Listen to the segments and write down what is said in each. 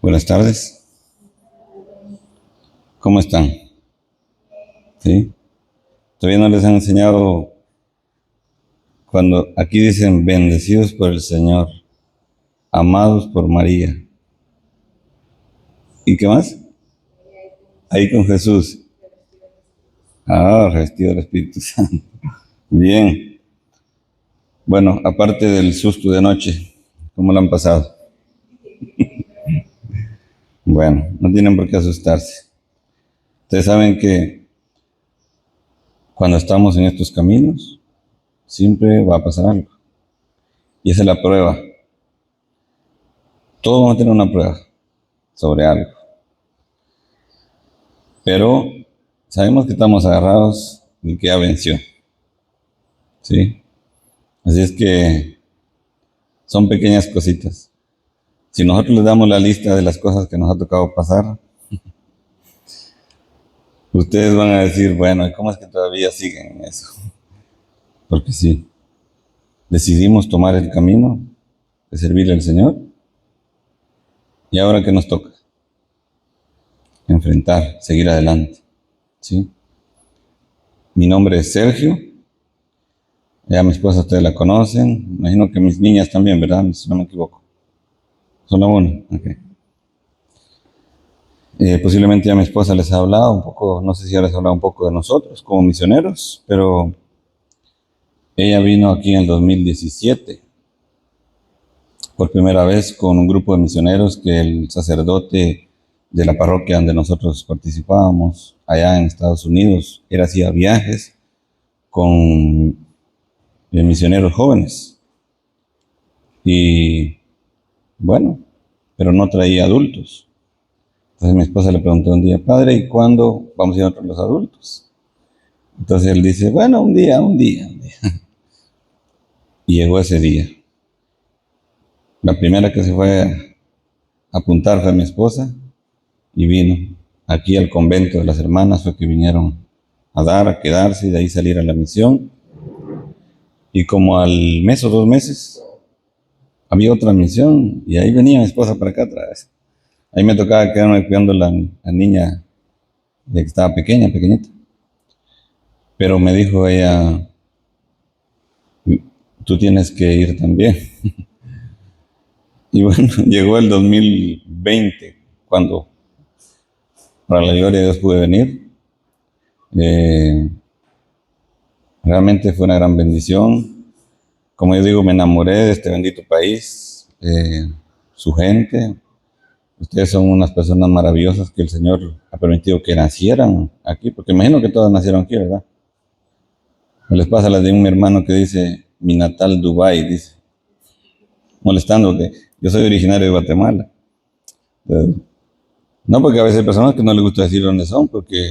Buenas tardes. ¿Cómo están? ¿Sí? Todavía no les han enseñado cuando aquí dicen bendecidos por el Señor, amados por María. ¿Y qué más? Ahí con Jesús. Revestido del Espíritu Santo. Bien. Bueno, aparte del susto de anoche, ¿cómo lo han pasado? Bueno, no tienen por qué asustarse. Ustedes saben que cuando estamos en estos caminos, siempre va a pasar algo. Y esa es la prueba. Todos vamos a tener una prueba sobre algo. Pero sabemos que estamos agarrados del que ya venció. ¿Sí? Así es que son pequeñas cositas. Si nosotros les damos la lista de las cosas que nos ha tocado pasar, ustedes van a decir, bueno, ¿cómo es que todavía siguen en eso? Porque sí, decidimos tomar el camino de servirle al Señor. ¿Y ahora qué nos toca? Enfrentar, seguir adelante. ¿Sí? Mi nombre es Sergio. Ya mi esposa ustedes la conocen. Imagino que mis niñas también, ¿verdad? Si no me equivoco. Solo una. Ok. Posiblemente ya mi esposa les ha hablado un poco, no sé si ya les ha hablado un poco de nosotros como misioneros, pero ella vino aquí en el 2017 por primera vez con un grupo de misioneros que el sacerdote de la parroquia donde nosotros participábamos allá en Estados Unidos, él hacía viajes con misioneros jóvenes y bueno, pero no traía adultos. Entonces mi esposa le preguntó un día, padre, ¿y cuándo vamos a ir nosotros los adultos? Entonces él dice, bueno, un día. Y llegó ese día. La primera que se fue a apuntar fue mi esposa y vino aquí al convento de las hermanas, fue que vinieron a quedarse y de ahí salir a la misión. Y como al mes o 2 meses había otra misión y ahí venía mi esposa para acá atrás. Ahí me tocaba quedarme cuidando a la niña ya que estaba pequeñita. Pero me dijo ella, tú tienes que ir también. Y bueno, llegó el 2020, cuando para la gloria de Dios pude venir. Realmente fue una gran bendición. Como yo digo, me enamoré de este bendito país, su gente. Ustedes son unas personas maravillosas que el Señor ha permitido que nacieran aquí, porque imagino que todas nacieron aquí, ¿verdad? Me les pasa la de un hermano que dice, mi natal Dubái, dice, molestando que yo soy originario de Guatemala. No, porque a veces hay personas que no les gusta decir dónde son, porque,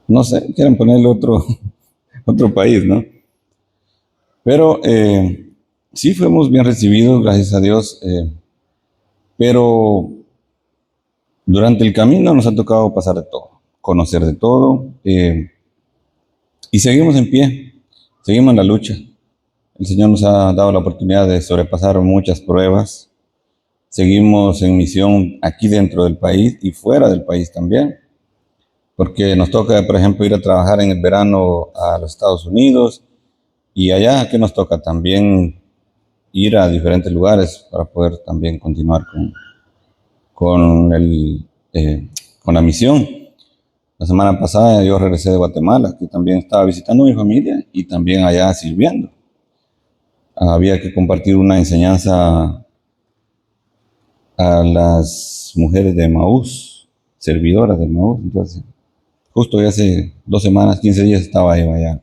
no sé, quieren ponerle otro país, ¿no? Pero sí fuimos bien recibidos, gracias a Dios, pero durante el camino nos ha tocado pasar de todo, conocer de todo, y seguimos en pie, seguimos en la lucha. El Señor nos ha dado la oportunidad de sobrepasar muchas pruebas. Seguimos en misión aquí dentro del país y fuera del país también, porque nos toca, por ejemplo, ir a trabajar en el verano a los Estados Unidos y allá, ¿qué nos toca? También ir a diferentes lugares para poder también continuar con, el, eh, con la misión. La semana pasada yo regresé de Guatemala, que también estaba visitando a mi familia y también allá sirviendo. Había que compartir una enseñanza a las mujeres de Emaús, servidoras de Emaús. Entonces, justo hace 2 semanas, 15 días estaba yo allá.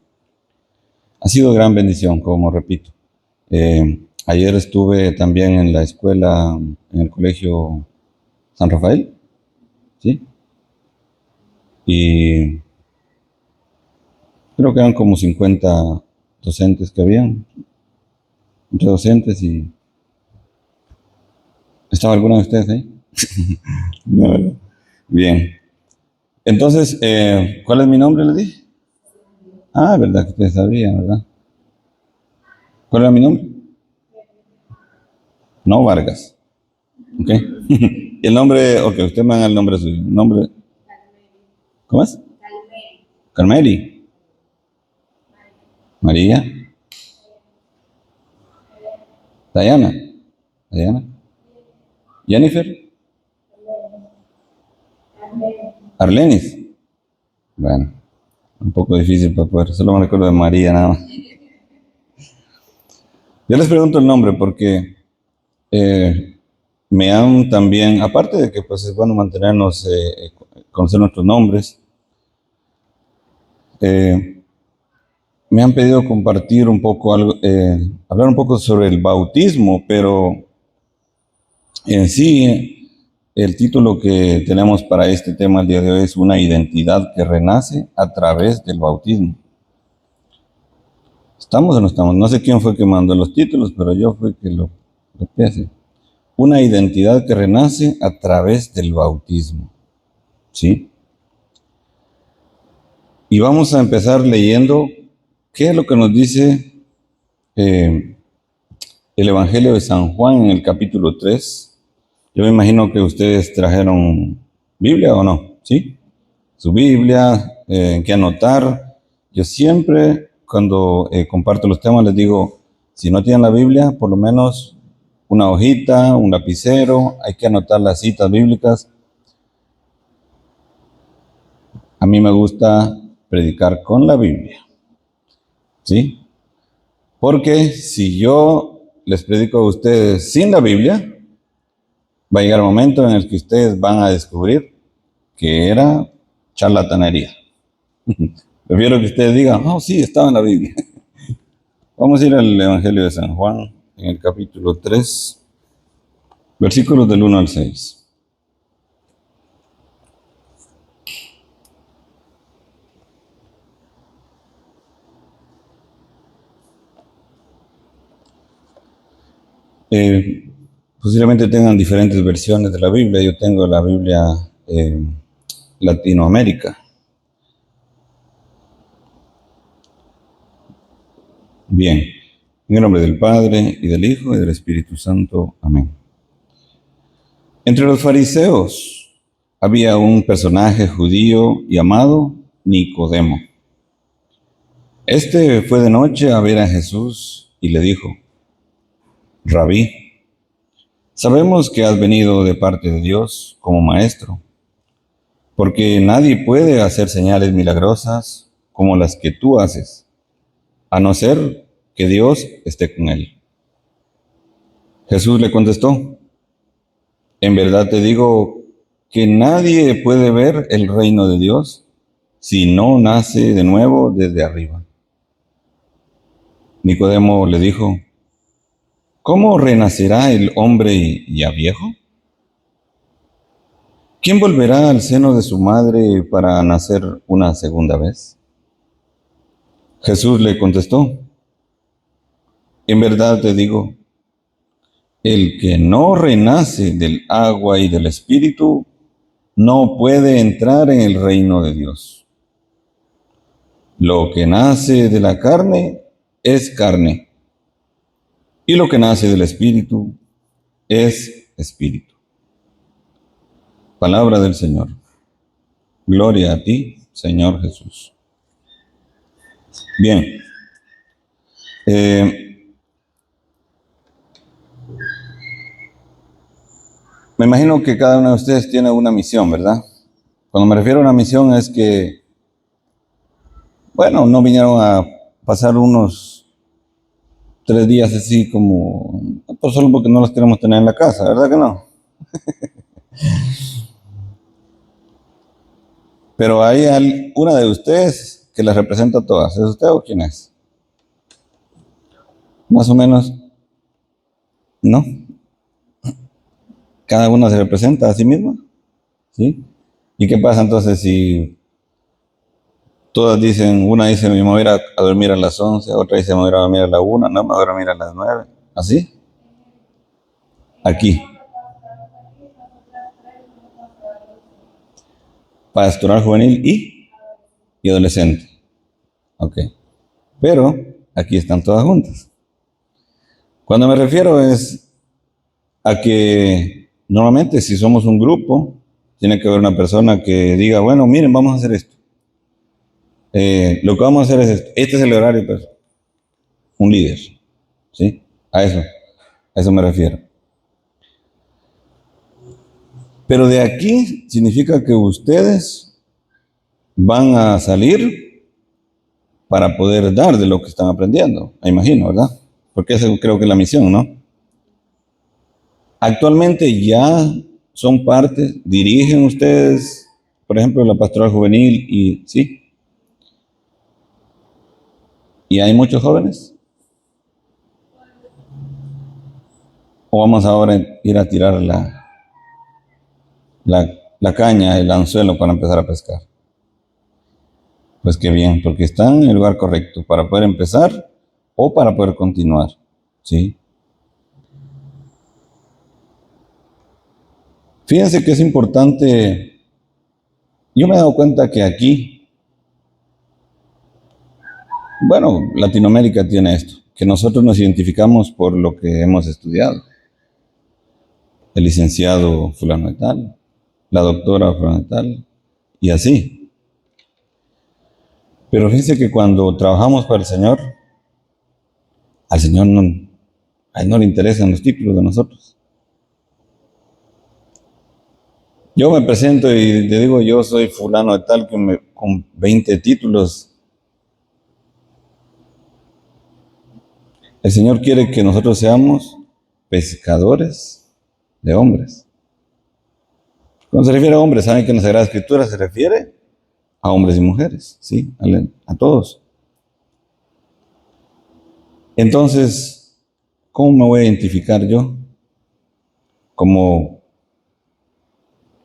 Ha sido gran bendición, como repito. Ayer estuve también en la escuela, en el colegio San Rafael, ¿sí? Y creo que eran como 50 docentes que habían, entre docentes y... ¿Estaba alguna de ustedes ahí? No, ¿verdad? Bien. Entonces, ¿cuál es mi nombre, le dije? Verdad que ustedes sabían, ¿verdad? ¿Cuál era mi nombre? No Vargas. ¿Ok? Y el nombre, ok, usted me da el nombre suyo. Nombre, ¿cómo es? Carmeli. María. Diana. Diana. Jennifer. Arlenis. Bueno, un poco difícil para poder, solo me recuerdo de María nada más. Yo les pregunto el nombre porque eh, me han también, aparte de que pues es bueno mantenernos, conocer nuestros nombres, eh, me han pedido compartir un poco algo, hablar un poco sobre el bautismo, pero en sí el título que tenemos para este tema el día de hoy es una identidad que renace a través del bautismo. ¿Estamos o no estamos? No sé quién fue que mandó los títulos, pero yo fui que lo puse. Una identidad que renace a través del bautismo. ¿Sí? Y vamos a empezar leyendo qué es lo que nos dice el Evangelio de San Juan en el capítulo 3. Yo me imagino que ustedes trajeron Biblia o no, ¿sí? Su Biblia, en qué anotar. Yo siempre, cuando comparto los temas, les digo, si no tienen la Biblia, por lo menos una hojita, un lapicero, hay que anotar las citas bíblicas. A mí me gusta predicar con la Biblia, ¿sí? Porque si yo les predico a ustedes sin la Biblia, va a llegar el momento en el que ustedes van a descubrir que era charlatanería. Prefiero que ustedes digan, oh, sí, estaba en la Biblia. Vamos a ir al Evangelio de San Juan, en el capítulo 3, versículos del 1 al 6. Eh, Posiblemente tengan diferentes versiones de la Biblia. Yo tengo la Biblia Latinoamérica. Bien, en el nombre del Padre, y del Hijo, y del Espíritu Santo. Amén. Entre los fariseos había un personaje judío llamado Nicodemo. Este fue de noche a ver a Jesús y le dijo, Rabí, sabemos que has venido de parte de Dios como maestro, porque nadie puede hacer señales milagrosas como las que tú haces, a no ser que Dios esté con él. Jesús le contestó, en verdad te digo que nadie puede ver el reino de Dios si no nace de nuevo desde arriba. Nicodemo le dijo, ¿cómo renacerá el hombre ya viejo? ¿Quién volverá al seno de su madre para nacer una segunda vez? Jesús le contestó, en verdad te digo, el que no renace del agua y del espíritu no puede entrar en el reino de Dios. Lo que nace de la carne es carne, y lo que nace del espíritu es espíritu. Palabra del Señor. Gloria a ti, Señor Jesús. Bien. Me imagino que cada uno de ustedes tiene una misión, ¿verdad? Cuando me refiero a una misión es que, bueno, no vinieron a pasar unos 3 días así como, pues solo porque no los queremos tener en la casa, ¿verdad que no? Pero hay una de ustedes que las representa a todas. ¿Es usted o quién es? Más o menos, ¿no? Cada una se representa a sí misma, ¿sí? ¿Y qué pasa entonces si todas dicen, una dice, me voy a ir a dormir a las 11, otra dice, me voy a ir a dormir a la 1, no, me voy a dormir a las 9, ¿así? Aquí, pastoral juvenil y adolescente. Ok. Pero aquí están todas juntas. Cuando me refiero es a que Normalmente, si somos un grupo, tiene que haber una persona que diga, bueno, miren, vamos a hacer esto. Lo que vamos a hacer es esto. Este es el horario, pues, un líder, ¿sí? A eso me refiero. Pero de aquí significa que ustedes van a salir para poder dar de lo que están aprendiendo, me imagino, ¿verdad? Porque esa creo que es la misión, ¿no? Actualmente ya son parte, dirigen ustedes, por ejemplo, la pastoral juvenil y sí, y hay muchos jóvenes. O vamos ahora a ir a tirar la caña, el anzuelo para empezar a pescar. Pues qué bien, porque están en el lugar correcto para poder empezar o para poder continuar, ¿sí? Fíjense que es importante, yo me he dado cuenta que aquí, bueno, Latinoamérica tiene esto, que nosotros nos identificamos por lo que hemos estudiado. El licenciado fulano de tal, la doctora fulano de tal, y así. Pero fíjense que cuando trabajamos para el Señor, al Señor no, a Él no le interesan los títulos de nosotros. Yo me presento y le digo, yo soy fulano de tal con 20 títulos. El Señor quiere que nosotros seamos pescadores de hombres. Cuando se refiere a hombres, saben que en la Sagrada Escritura se refiere a hombres y mujeres, ¿sí? A todos. Entonces, ¿cómo me voy a identificar yo? Como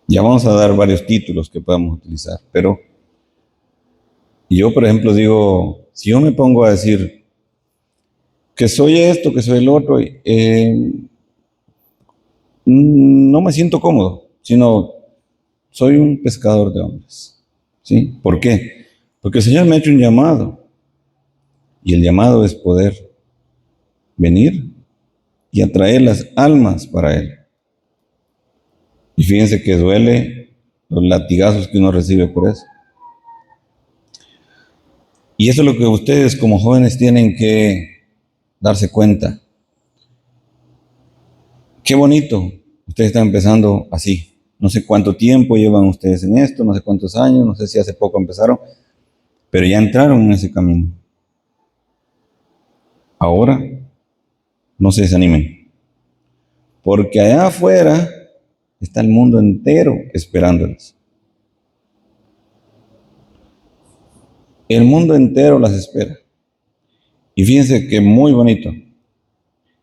ya vamos a dar varios títulos que podamos utilizar, pero yo, por ejemplo, digo, si yo me pongo a decir que soy esto, que soy el otro, no me siento cómodo, sino soy un pescador de hombres. ¿Sí? ¿Por qué? Porque el Señor me ha hecho un llamado y el llamado es poder venir y atraer las almas para Él. Y fíjense que duele los latigazos que uno recibe por eso. Y eso es lo que ustedes como jóvenes tienen que darse cuenta. Qué bonito, ustedes están empezando así. No sé cuánto tiempo llevan ustedes en esto, no sé cuántos años, no sé si hace poco empezaron, pero ya entraron en ese camino. Ahora no se desanimen, porque allá afuera está el mundo entero esperándolos. El mundo entero las espera. Y fíjense que muy bonito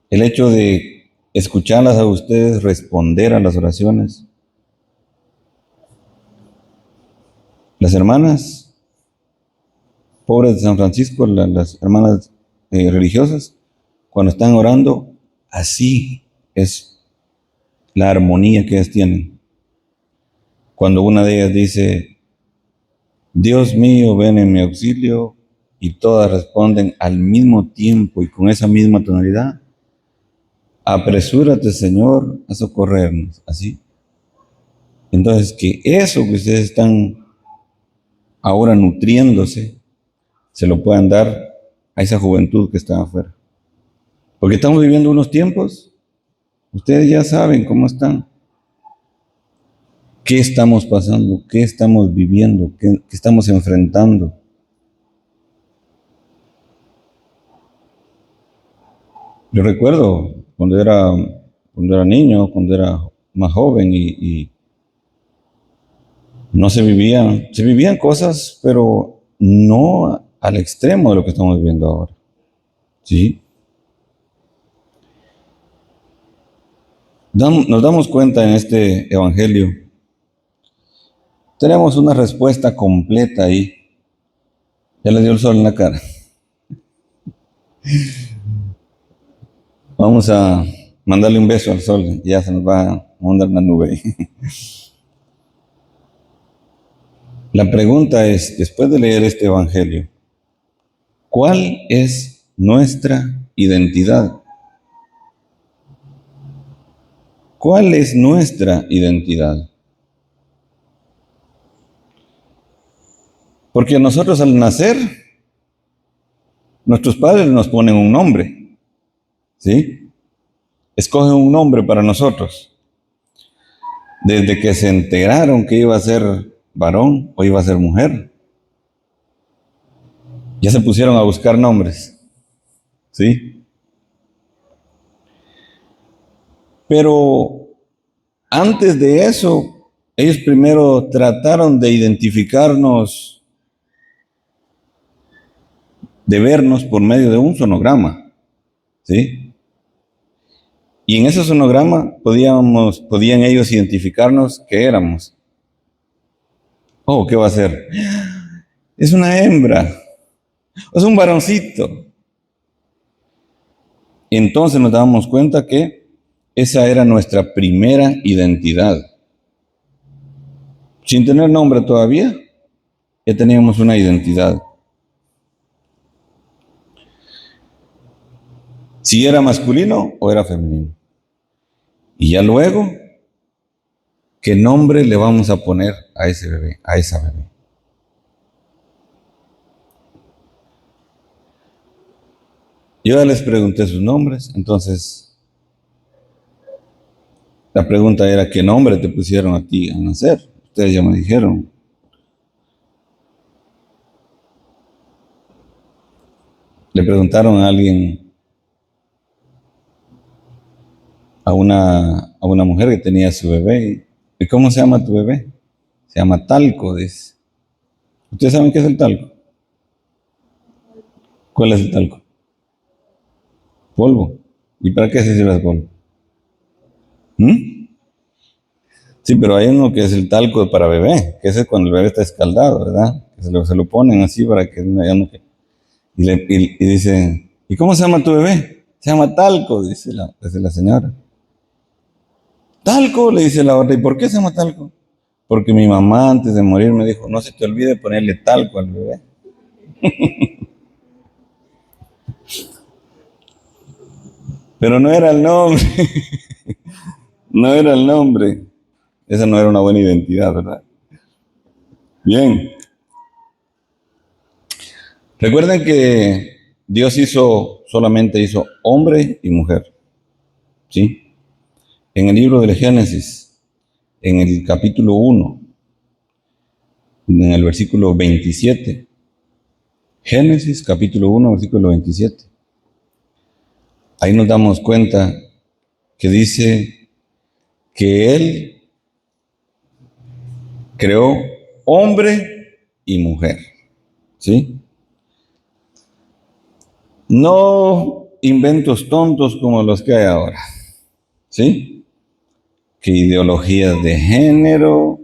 el hecho de escucharlas a ustedes, responder a las oraciones. Las hermanas pobres de San Francisco, las hermanas religiosas, cuando están orando, así es la armonía que ellas tienen. Cuando una de ellas dice, Dios mío, ven en mi auxilio, y todas responden al mismo tiempo y con esa misma tonalidad, apresúrate, Señor, a socorrernos. Así. Entonces, que eso que ustedes están ahora nutriéndose, se lo puedan dar a esa juventud que está afuera. Porque estamos viviendo unos tiempos, ustedes ya saben cómo están. ¿Qué estamos pasando? ¿Qué estamos viviendo? ¿Qué estamos enfrentando? Yo recuerdo cuando era niño, cuando era más joven y no se vivían cosas, pero no al extremo de lo que estamos viviendo ahora. ¿Sí? Nos damos cuenta en este evangelio. Tenemos una respuesta completa ahí. Ya le dio el sol en la cara. Vamos a mandarle un beso al sol. Ya se nos va a mandar una nube. La pregunta es, después de leer este evangelio, ¿cuál es nuestra identidad? ¿Cuál es nuestra identidad? Porque nosotros al nacer, nuestros padres nos ponen un nombre, ¿sí? Escogen un nombre para nosotros. Desde que se enteraron que iba a ser varón o iba a ser mujer, ya se pusieron a buscar nombres, ¿sí? Pero antes de eso, ellos primero trataron de identificarnos, de vernos por medio de un sonograma, ¿sí? Y en ese sonograma podían ellos identificarnos qué éramos. Oh, ¿qué va a ser? Es una hembra, es un varoncito. Entonces nos dábamos cuenta que esa era nuestra primera identidad. Sin tener nombre todavía, ya teníamos una identidad. Si era masculino o era femenino. Y ya luego, ¿qué nombre le vamos a poner a ese bebé, a esa bebé? Yo ya les pregunté sus nombres, entonces la pregunta era, ¿qué nombre te pusieron a ti al nacer? Ustedes ya me dijeron. Le preguntaron a alguien, a una mujer que tenía su bebé, ¿y cómo se llama tu bebé? Se llama talco, dice. ¿Ustedes saben qué es el talco? ¿Cuál es el talco? Polvo. ¿Y para qué se sirve el polvo? ¿Mm? Sí, pero hay uno que es el talco para bebé, que ese es cuando el bebé está escaldado, ¿verdad? Que se lo ponen así para que ya no y dice, ¿y cómo se llama tu bebé? Se llama talco, dice la señora. Talco, le dice la otra, ¿y por qué se llama talco? Porque mi mamá antes de morir me dijo, no se te olvide ponerle talco al bebé. Pero no era el nombre, no era el nombre. Esa no era una buena identidad, ¿verdad? Bien. Recuerden que Dios solamente hizo hombre y mujer, ¿sí? En el libro del Génesis, en el capítulo 1, en el versículo 27, Génesis capítulo 1, versículo 27, ahí nos damos cuenta que dice que Él creó hombre y mujer, ¿sí? No inventos tontos como los que hay ahora, ¿sí? Que ideologías de género,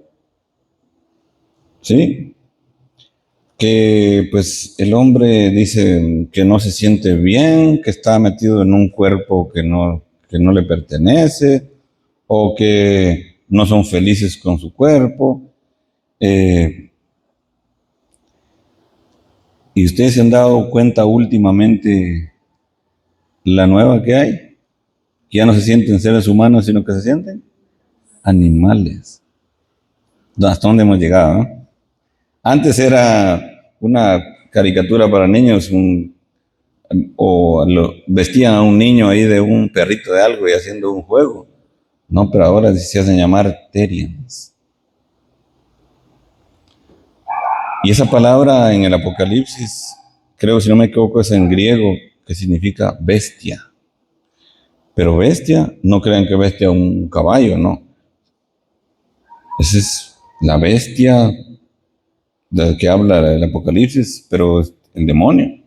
¿sí? Que pues el hombre dice que no se siente bien, que está metido en un cuerpo que no le pertenece, o que no son felices con su cuerpo. Y ustedes se han dado cuenta últimamente la nueva que hay, que ya no se sienten seres humanos, sino que se sienten animales. ¿Hasta dónde hemos llegado? ¿No? Antes era una caricatura para niños, vestían a un niño ahí de un perrito de algo y haciendo un juego. No, pero ahora se hacen llamar Terians. Y esa palabra en el Apocalipsis, creo si no me equivoco, es en griego, que significa bestia. Pero bestia, no crean que bestia un caballo, no. Esa es la bestia de la que habla el Apocalipsis, pero es el demonio.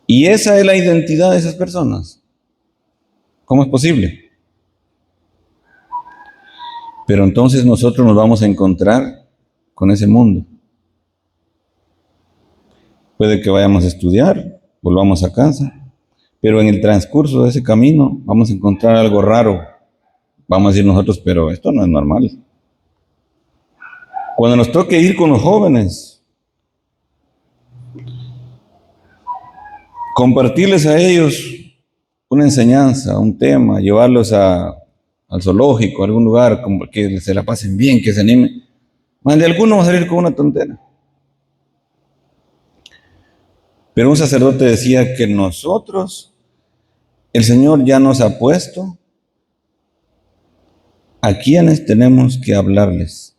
Y esa es la identidad de esas personas. ¿Cómo es posible? Pero entonces nosotros nos vamos a encontrar con ese mundo. Puede que vayamos a estudiar, volvamos a casa, pero en el transcurso de ese camino vamos a encontrar algo raro. Vamos a decir nosotros, pero esto no es normal. Cuando nos toque ir con los jóvenes, compartirles a ellos una enseñanza, un tema, llevarlos al zoológico, a algún lugar, como que se la pasen bien, que se animen. Más de alguno va a salir con una tontera. Pero un sacerdote decía que nosotros, el Señor ya nos ha puesto a quienes tenemos que hablarles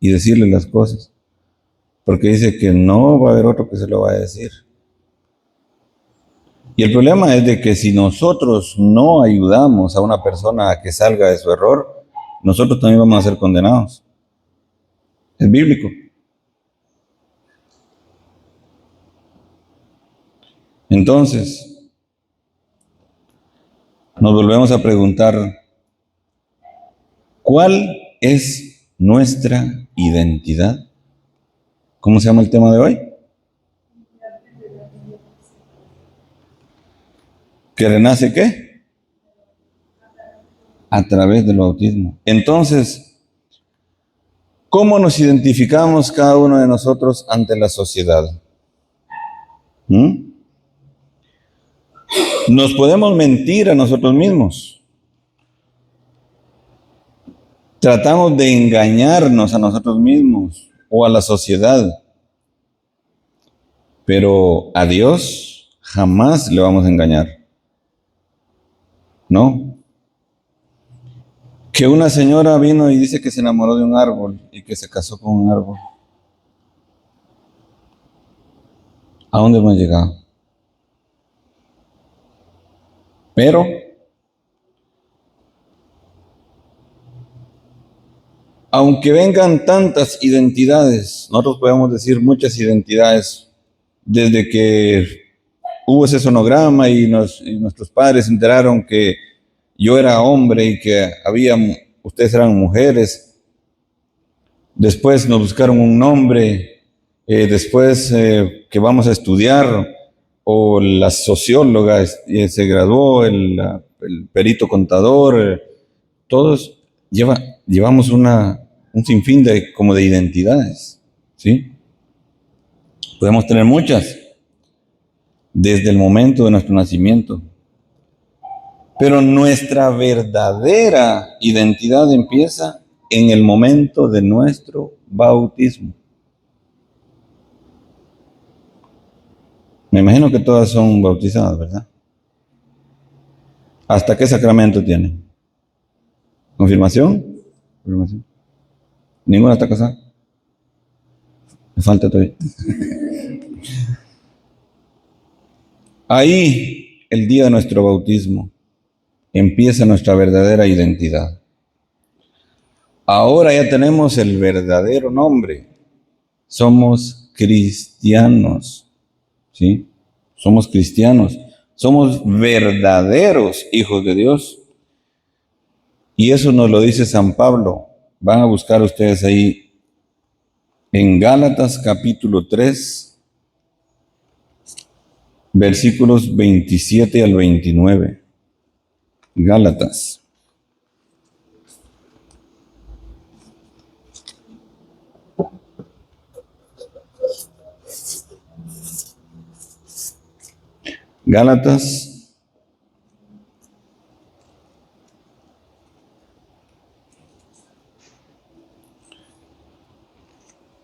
y decirles las cosas. Porque dice que no va a haber otro que se lo va a decir. Y el problema es de que si nosotros no ayudamos a una persona a que salga de su error, nosotros también vamos a ser condenados. Es bíblico. Entonces, nos volvemos a preguntar, ¿cuál es nuestra identidad? ¿Cómo se llama el tema de hoy? ¿Que renace qué? A través del bautismo. Entonces, ¿cómo nos identificamos cada uno de nosotros ante la sociedad? Nos podemos mentir a nosotros mismos. Tratamos de engañarnos a nosotros mismos o a la sociedad. Pero a Dios jamás le vamos a engañar. ¿No? Que una señora vino y dice que se enamoró de un árbol y que se casó con un árbol. ¿A dónde hemos llegado? Pero aunque vengan tantas identidades, nosotros podemos decir muchas identidades, desde que hubo ese sonograma y nuestros padres se enteraron que yo era hombre y que ustedes eran mujeres. Después nos buscaron un nombre, después que vamos a estudiar, o la socióloga se graduó, el perito contador, todos llevamos un sinfín como de identidades, ¿sí? Podemos tener muchas desde el momento de nuestro nacimiento, pero nuestra verdadera identidad empieza en el momento de nuestro bautismo. Me imagino que todas son bautizadas, ¿verdad? ¿Hasta qué sacramento tienen? ¿Confirmación? ¿Confirmación? ¿Ninguna está casada? Me falta todavía. Ahí, el día de nuestro bautismo, empieza nuestra verdadera identidad. Ahora ya tenemos el verdadero nombre. Somos cristianos, ¿sí? Somos cristianos. Somos verdaderos hijos de Dios. Y eso nos lo dice San Pablo. Van a buscar ustedes ahí en Gálatas capítulo 3, versículos 27 al 29. Gálatas. Gálatas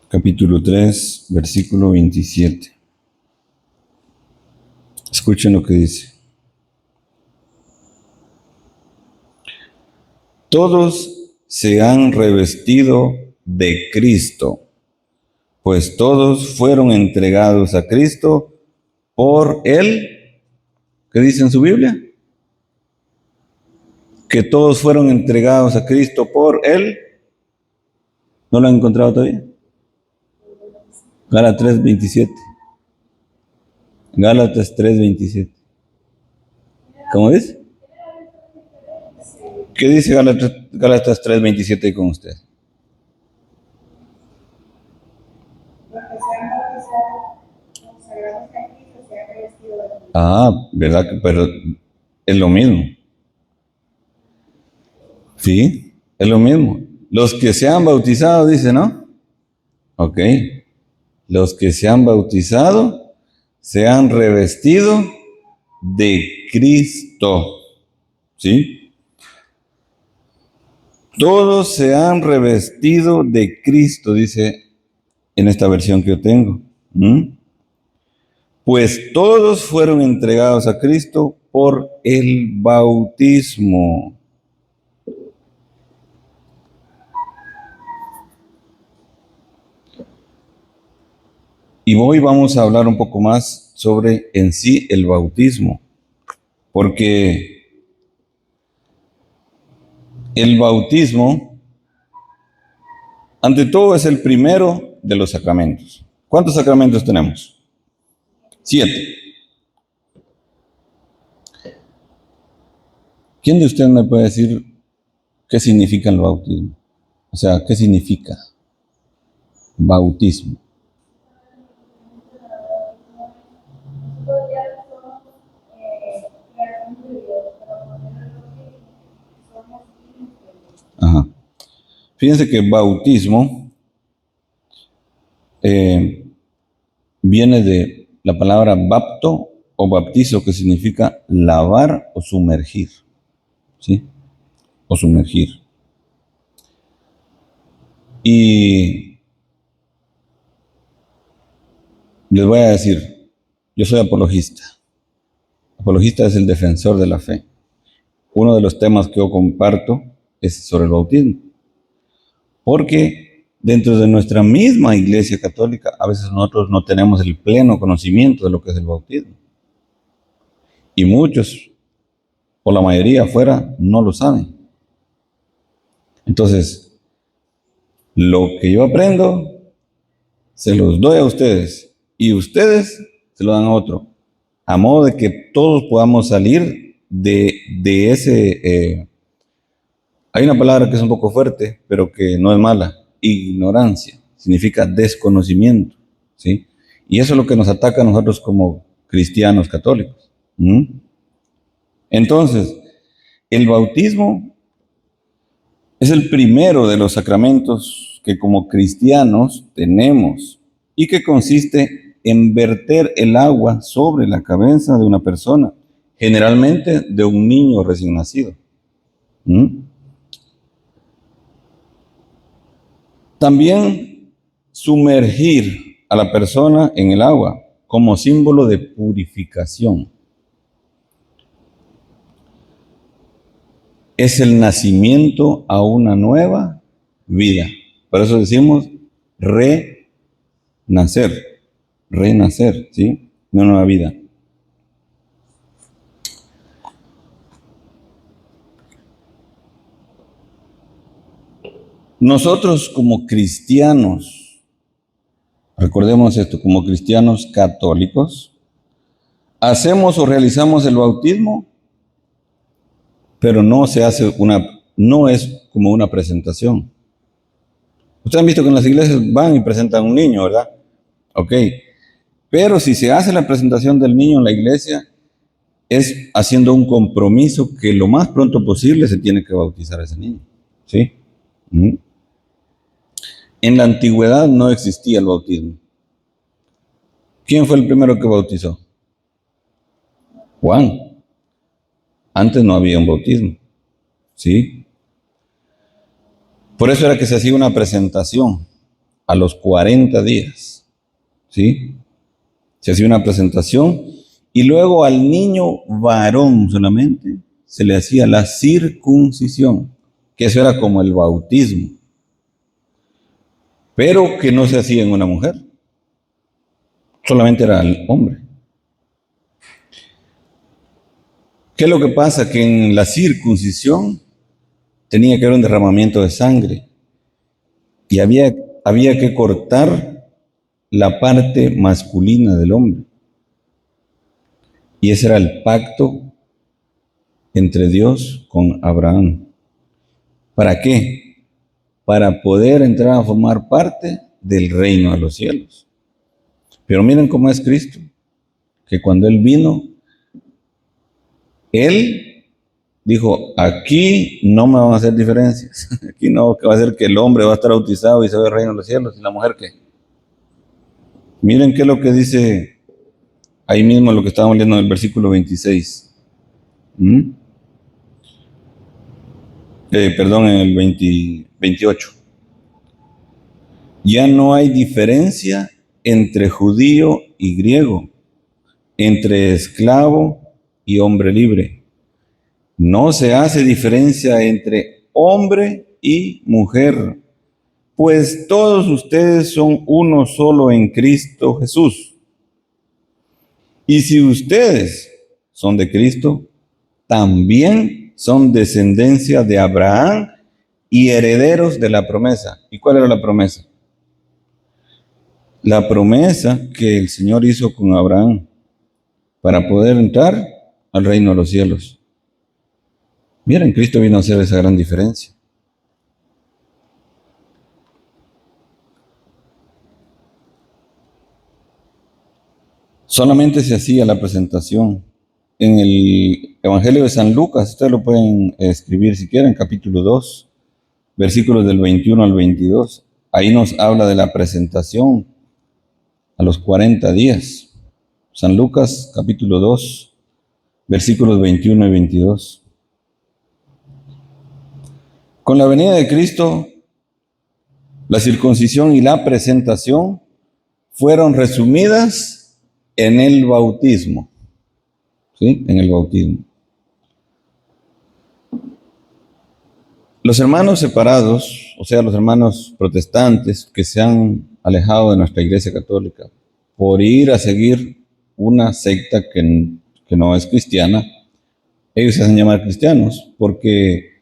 capítulo 3, versículo 27. Escuchen lo que dice. Todos se han revestido de Cristo, pues todos fueron entregados a Cristo por Él. ¿Qué dice en su Biblia? Que todos fueron entregados a Cristo por Él. ¿No lo han encontrado todavía? Gálatas 3:27. Gálatas 3:27. ¿Cómo dice? ¿Qué dice Gálatas 3:27 con usted? ¿Verdad? Pero es lo mismo. Sí, es lo mismo. Los que se han bautizado, dice, ¿no? Ok. Los que se han bautizado se han revestido de Cristo. Todo, ¿sí? Todos se han revestido de Cristo, dice en esta versión que yo tengo. Pues todos fueron entregados a Cristo por el bautismo. Y hoy vamos a hablar un poco más sobre en sí el bautismo, porque el bautismo, ante todo, es el primero de los sacramentos. ¿Cuántos sacramentos tenemos? 7. ¿Quién de ustedes me puede decir qué significa el bautismo? O sea, ¿qué significa bautismo? Ajá. Fíjense que bautismo viene de la palabra bapto o baptizo, que significa lavar o sumergir, ¿sí? O sumergir. Y les voy a decir, yo soy apologista. Apologista es el defensor de la fe. Uno de los temas que yo comparto es sobre el bautismo. Porque dentro de nuestra misma Iglesia Católica, a veces nosotros no tenemos el pleno conocimiento de lo que es el bautismo. Y muchos, o la mayoría afuera, no lo saben. Entonces, lo que yo aprendo, se los doy a ustedes. Y ustedes se lo dan a otro. A modo de que todos podamos salir de ese... hay una palabra que es un poco fuerte, pero que no es mala. Ignorancia. Significa desconocimiento, ¿sí? Y eso es lo que nos ataca a nosotros como cristianos católicos. Entonces, el bautismo es el primero de los sacramentos que como cristianos tenemos y que consiste en verter el agua sobre la cabeza de una persona, generalmente de un niño recién nacido. También sumergir a la persona en el agua como símbolo de purificación. Es el nacimiento a una nueva vida. Por eso decimos renacer, ¿sí? Una nueva vida. Nosotros como cristianos, recordemos esto, como cristianos católicos, hacemos o realizamos el bautismo, pero no es como una presentación. Ustedes han visto que en las iglesias van y presentan a un niño, ¿verdad? Ok. Pero si se hace la presentación del niño en la iglesia, es haciendo un compromiso que lo más pronto posible se tiene que bautizar a ese niño, ¿sí? En la antigüedad no existía el bautismo. ¿Quién fue el primero que bautizó? Juan. Antes no había un bautismo, ¿sí? Por eso era que se hacía una presentación a los 40 días, ¿sí? Se hacía una presentación y luego al niño varón solamente se le hacía la circuncisión, que eso era como el bautismo, pero que no se hacía en una mujer, solamente era el hombre. ¿Qué es lo que pasa? Que en la circuncisión tenía que haber un derramamiento de sangre y había que cortar la parte masculina del hombre. Y ese era el pacto entre Dios con Abraham. ¿Para qué? Para poder entrar a formar parte del reino de los cielos. Pero miren cómo es Cristo, que cuando Él vino, Él dijo, aquí no me van a hacer diferencias. Aquí no, que va a ser que el hombre va a estar bautizado y se ve el reino de los cielos, y la mujer qué. Miren qué es lo que dice ahí mismo, lo que estábamos leyendo en el versículo 26. ¿Mm? Perdón, en el 28. Ya no hay diferencia entre judío y griego, entre esclavo y hombre libre. No se hace diferencia entre hombre y mujer, pues todos ustedes son uno solo en Cristo Jesús. Y si ustedes son de Cristo, también son descendencia de Abraham y herederos de la promesa. ¿Y cuál era la promesa? La promesa que el Señor hizo con Abraham para poder entrar al reino de los cielos. Miren, Cristo vino a hacer esa gran diferencia. Solamente se hacía la presentación. En el Evangelio de San Lucas, ustedes lo pueden escribir si quieren, capítulo 2, versículos del 21 al 22. Ahí nos habla de la presentación a los 40 días. San Lucas, capítulo 2, versículos 21 y 22. Con la venida de Cristo, la circuncisión y la presentación fueron resumidas en el bautismo. ¿Sí? En el bautismo. Los hermanos separados, o sea, los hermanos protestantes que se han alejado de nuestra Iglesia Católica por ir a seguir una secta que no es cristiana, ellos se hacen llamar cristianos porque,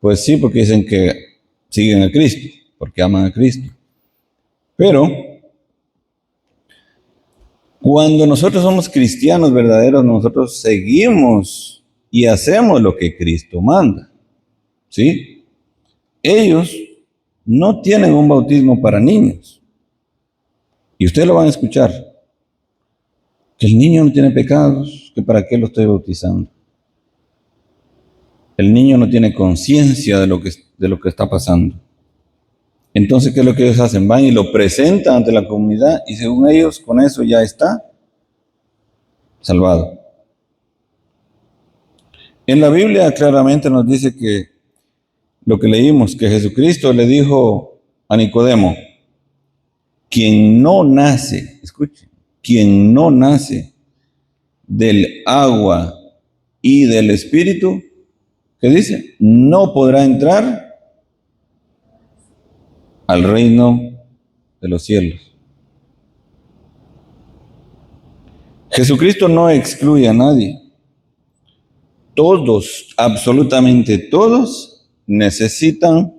pues sí, porque dicen que siguen a Cristo, porque aman a Cristo. Pero cuando nosotros somos cristianos verdaderos, nosotros seguimos y hacemos lo que Cristo manda, ¿sí? Ellos no tienen un bautismo para niños. Y ustedes lo van a escuchar. Que el niño no tiene pecados, que para qué lo estoy bautizando. El niño no tiene conciencia de lo que está pasando. Entonces, ¿qué es lo que ellos hacen? Van y lo presentan ante la comunidad y según ellos, con eso ya está salvado. En la Biblia claramente nos dice que lo que leímos, que Jesucristo le dijo a Nicodemo, quien no nace, escuche, quien no nace del agua y del espíritu, ¿qué dice? No podrá entrar al reino de los cielos. Jesucristo no excluye a nadie. Todos, absolutamente todos, necesitan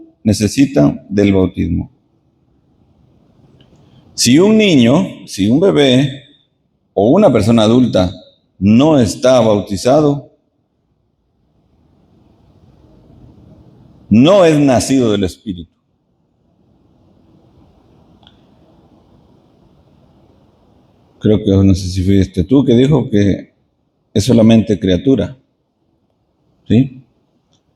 del bautismo. Si un niño, si un bebé o una persona adulta no está bautizado, no es nacido del Espíritu. Creo que no sé si fuiste tú que dijo que es solamente criatura. ¿Sí?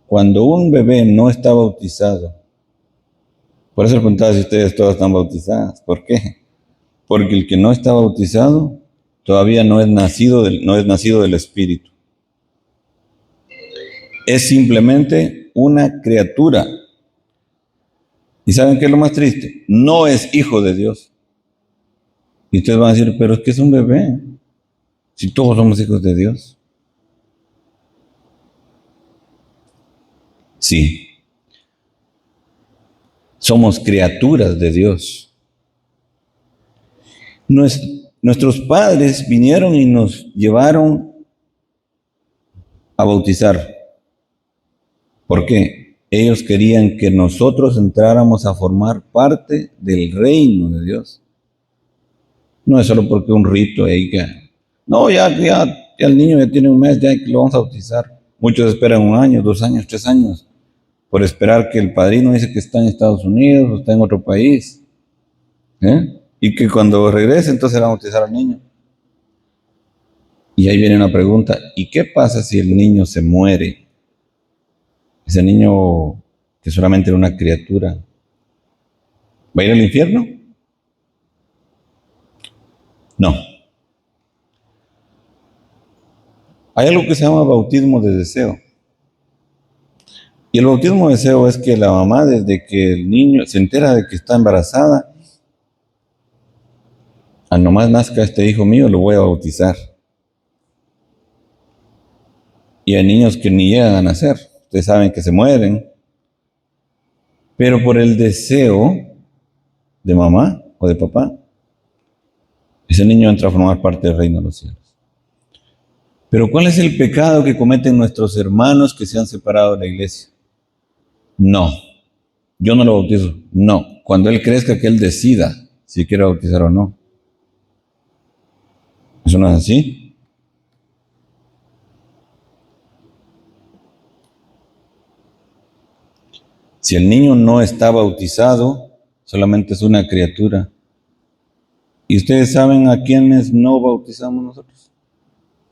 Cuando un bebé no está bautizado, por eso le preguntaba si ustedes todas están bautizadas. ¿Por qué? Porque el que no está bautizado todavía no es nacido del Espíritu. Es simplemente una criatura. ¿Y saben qué es lo más triste? No es hijo de Dios. Y ustedes van a decir, pero es que es un bebé. Si todos somos hijos de Dios. Sí, somos criaturas de Dios. Nuestros padres vinieron y nos llevaron a bautizar. ¿Por qué? Ellos querían que nosotros entráramos a formar parte del reino de Dios. No es solo porque un rito ahí que... No, ya el niño ya tiene un mes, ya lo vamos a bautizar. Muchos esperan 1 año, 2 años, 3 años, por esperar que el padrino dice que está en Estados Unidos o está en otro país. Y que cuando regrese entonces va a bautizar al niño. Y ahí viene una pregunta, ¿y qué pasa si el niño se muere? Ese niño que solamente era una criatura, ¿va a ir al infierno? No. Hay algo que se llama bautismo de deseo. Y el bautismo de deseo es que la mamá, desde que el niño se entera de que está embarazada, al nomás nazca este hijo mío, lo voy a bautizar. Y hay niños que ni llegan a nacer. Ustedes saben que se mueren. Pero por el deseo de mamá o de papá, ese niño entra a formar parte del reino de los cielos. Pero ¿cuál es el pecado que cometen nuestros hermanos que se han separado de la iglesia? No, yo no lo bautizo. No, cuando él crezca que él decida si quiere bautizar o no. ¿Eso no es así? Si el niño no está bautizado, solamente es una criatura. ¿Y ustedes saben a quiénes no bautizamos nosotros?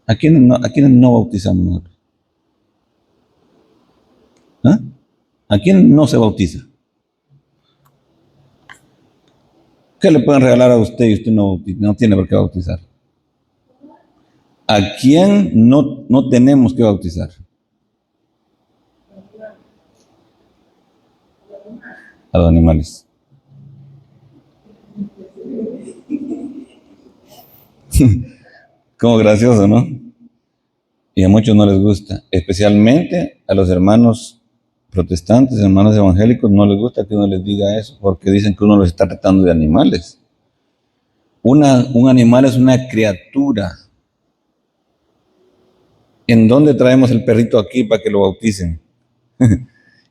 ¿A quiénes no bautizamos nosotros? ¿Ah? ¿A quién no se bautiza? ¿Qué le pueden regalar a usted y usted no tiene por qué bautizar? ¿A quién no tenemos que bautizar? A los animales. Como gracioso, ¿no? Y a muchos no les gusta, especialmente a los hermanos protestantes, hermanos evangélicos, no les gusta que uno les diga eso, porque dicen que uno los está tratando de animales. Un animal es una criatura. ¿En dónde traemos el perrito aquí para que lo bauticen?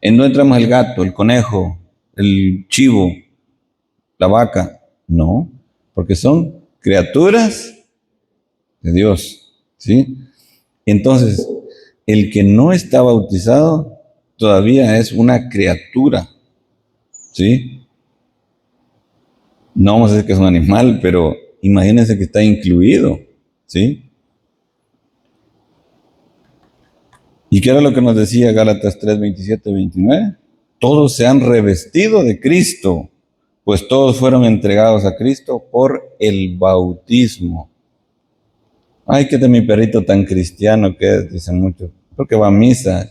¿En dónde traemos el gato, el conejo, el chivo, la vaca? No, porque son criaturas de Dios, ¿sí? Entonces, el que no está bautizado todavía es una criatura, ¿sí? No vamos a decir que es un animal, pero imagínense que está incluido, ¿sí? ¿Y qué era lo que nos decía Gálatas 3, 27, 29? Todos se han revestido de Cristo, pues todos fueron entregados a Cristo por el bautismo. Ay, que de mi perrito tan cristiano que es, dicen muchos, porque va a misa.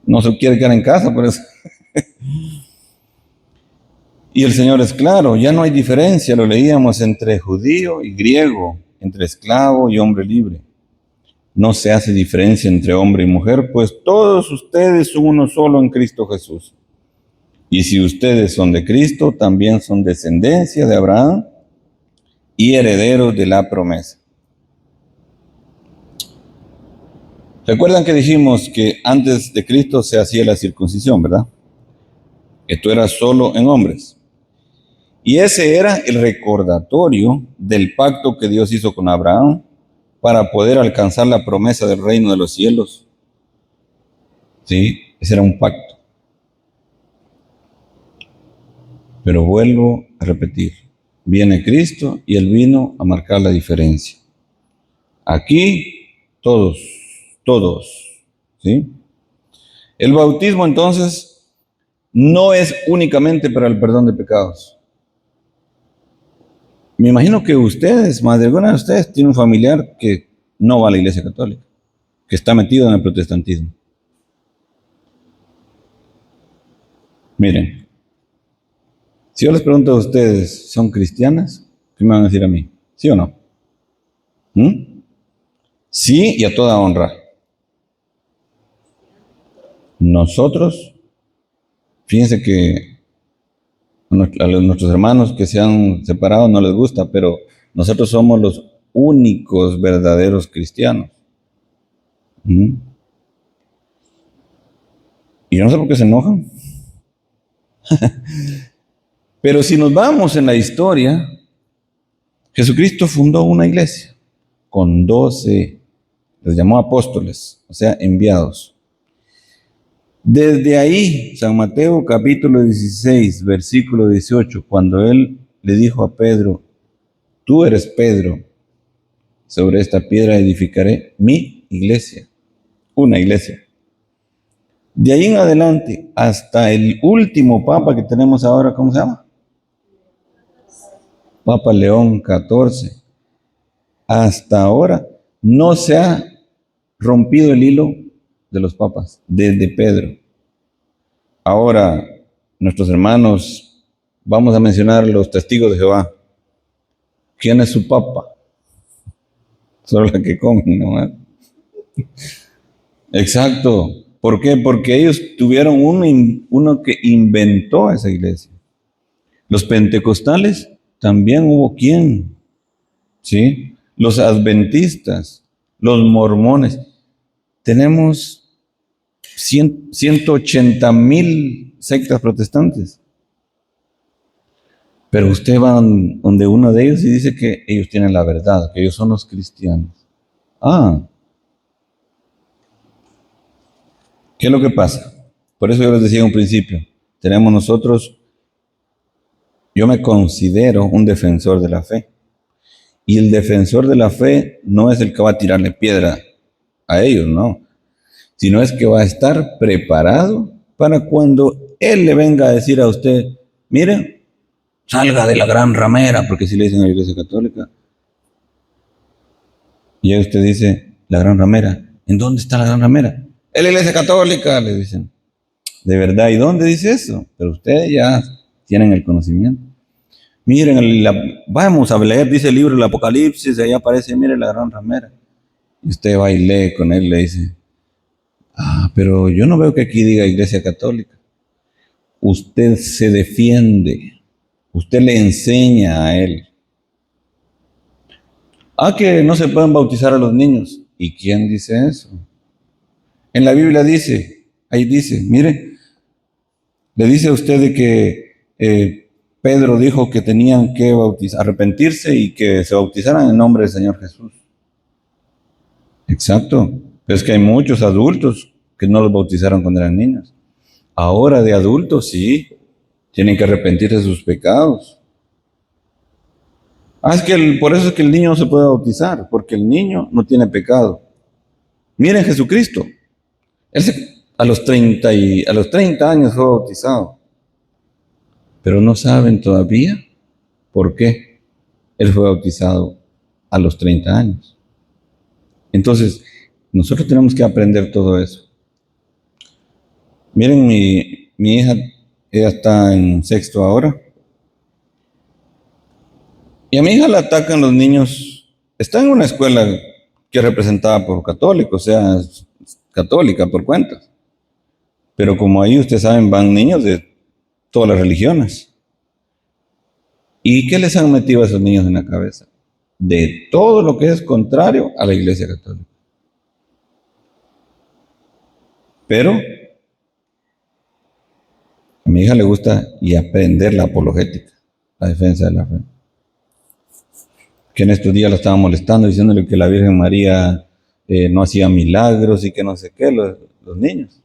No se quiere quedar en casa, por eso. Y el Señor es claro, ya no hay diferencia, lo leíamos, entre judío y griego, entre esclavo y hombre libre. No se hace diferencia entre hombre y mujer, pues todos ustedes son uno solo en Cristo Jesús. Y si ustedes son de Cristo, también son descendencia de Abraham y herederos de la promesa. ¿Recuerdan que dijimos que antes de Cristo se hacía la circuncisión, verdad? Esto era solo en hombres. Y ese era el recordatorio del pacto que Dios hizo con Abraham para poder alcanzar la promesa del reino de los cielos. Sí, ese era un pacto. Pero vuelvo a repetir, viene Cristo y Él vino a marcar la diferencia. Aquí, todos, ¿sí? El bautismo entonces no es únicamente para el perdón de pecados. Me imagino que ustedes, más de alguna de ustedes, tiene un familiar que no va a la iglesia católica, que está metido en el protestantismo. Miren, si yo les pregunto a ustedes, ¿son cristianas? ¿Qué me van a decir a mí? ¿Sí o no? Sí, y a toda honra. Nosotros, fíjense que a nuestros hermanos que se han separado no les gusta, pero nosotros somos los únicos verdaderos cristianos. Y yo no sé por qué se enojan. Pero si nos vamos en la historia, Jesucristo fundó una iglesia con 12, les llamó apóstoles, o sea, enviados. Desde ahí, San Mateo capítulo 16, versículo 18, cuando él le dijo a Pedro, tú eres Pedro, sobre esta piedra edificaré mi iglesia, una iglesia. De ahí en adelante, hasta el último papa que tenemos ahora, ¿cómo se llama? Papa León XIV. Hasta ahora, No se ha rompido el hilo de los papas desde Pedro. Ahora, nuestros hermanos, vamos a mencionar los testigos de Jehová. ¿Quién es su papa? Solo la que comen, ¿no? Exacto. ¿Por qué? Porque ellos tuvieron uno que inventó esa iglesia. Los pentecostales también hubo quien, ¿sí? Los adventistas, los mormones. Tenemos 180,000 sectas protestantes. Pero usted va donde uno de ellos y dice que ellos tienen la verdad, que ellos son los cristianos. Ah, ¿qué es lo que pasa? Por eso yo les decía en un principio, tenemos nosotros, yo me considero un defensor de la fe. Y el defensor de la fe no es el que va a tirarle piedra a ellos, no. Sino es que va a estar preparado para cuando él le venga a decir a usted, mire, salga de la gran ramera, porque si le dicen a la iglesia católica. Y ahí usted dice, la gran ramera, ¿en dónde está la gran ramera? En la iglesia católica, le dicen. De verdad, ¿y dónde dice eso? Pero ustedes ya tienen el conocimiento. Miren, vamos a leer, dice el libro del Apocalipsis, ahí aparece, mire la gran ramera. Y usted va y lee con él, le dice, pero yo no veo que aquí diga iglesia católica. Usted se defiende, usted le enseña a él. Que no se pueden bautizar a los niños. ¿Y quién dice eso? En la Biblia dice, ahí dice, mire, le dice a usted de que Pedro dijo que tenían que arrepentirse y que se bautizaran en nombre del Señor Jesús. Exacto. Pero es que hay muchos adultos que no los bautizaron cuando eran niños. Ahora de adultos sí, tienen que arrepentirse de sus pecados. Es que por eso es que el niño no se puede bautizar, porque el niño no tiene pecado. Miren Jesucristo. A los 30 años fue bautizado. Pero no saben todavía por qué él fue bautizado a los 30 años. Entonces, nosotros tenemos que aprender todo eso. Miren, mi hija, ella está en sexto ahora. Y a mi hija la atacan los niños. Está en una escuela que es representada por católicos, o sea, es católica por cuentas. Pero como ahí ustedes saben, van niños de todas las religiones. ¿Y qué les han metido a esos niños en la cabeza? De todo lo que es contrario a la Iglesia Católica. Pero a mi hija le gusta y aprender la apologética, la defensa de la fe. Que en estos días la estaban molestando diciéndole que la Virgen María no hacía milagros y que no sé qué, los niños.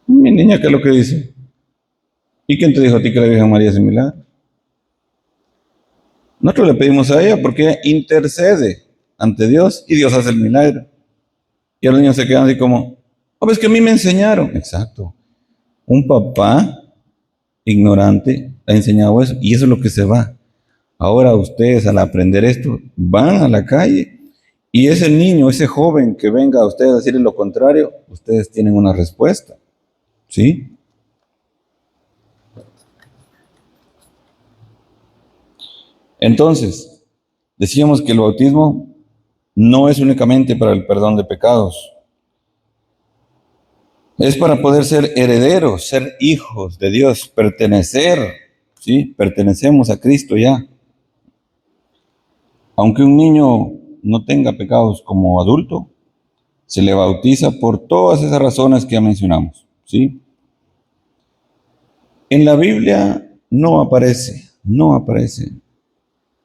Mi niña, ¿qué es lo que dice? ¿Y quién te dijo a ti que la Virgen María hace milagros? Nosotros le pedimos a ella porque ella intercede ante Dios y Dios hace el milagro. Y los niños se quedan así como, es que a mí me enseñaron. Exacto. Un papá ignorante ha enseñado eso y eso es lo que se va. Ahora ustedes al aprender esto van a la calle y ese niño, ese joven que venga a ustedes a decirle lo contrario, ustedes tienen una respuesta. ¿Sí? Entonces, decíamos que el bautismo no es únicamente para el perdón de pecados. Es para poder ser herederos, ser hijos de Dios, pertenecer, ¿sí? Pertenecemos a Cristo ya. Aunque un niño no tenga pecados como adulto, se le bautiza por todas esas razones que ya mencionamos, ¿sí? En la Biblia no aparece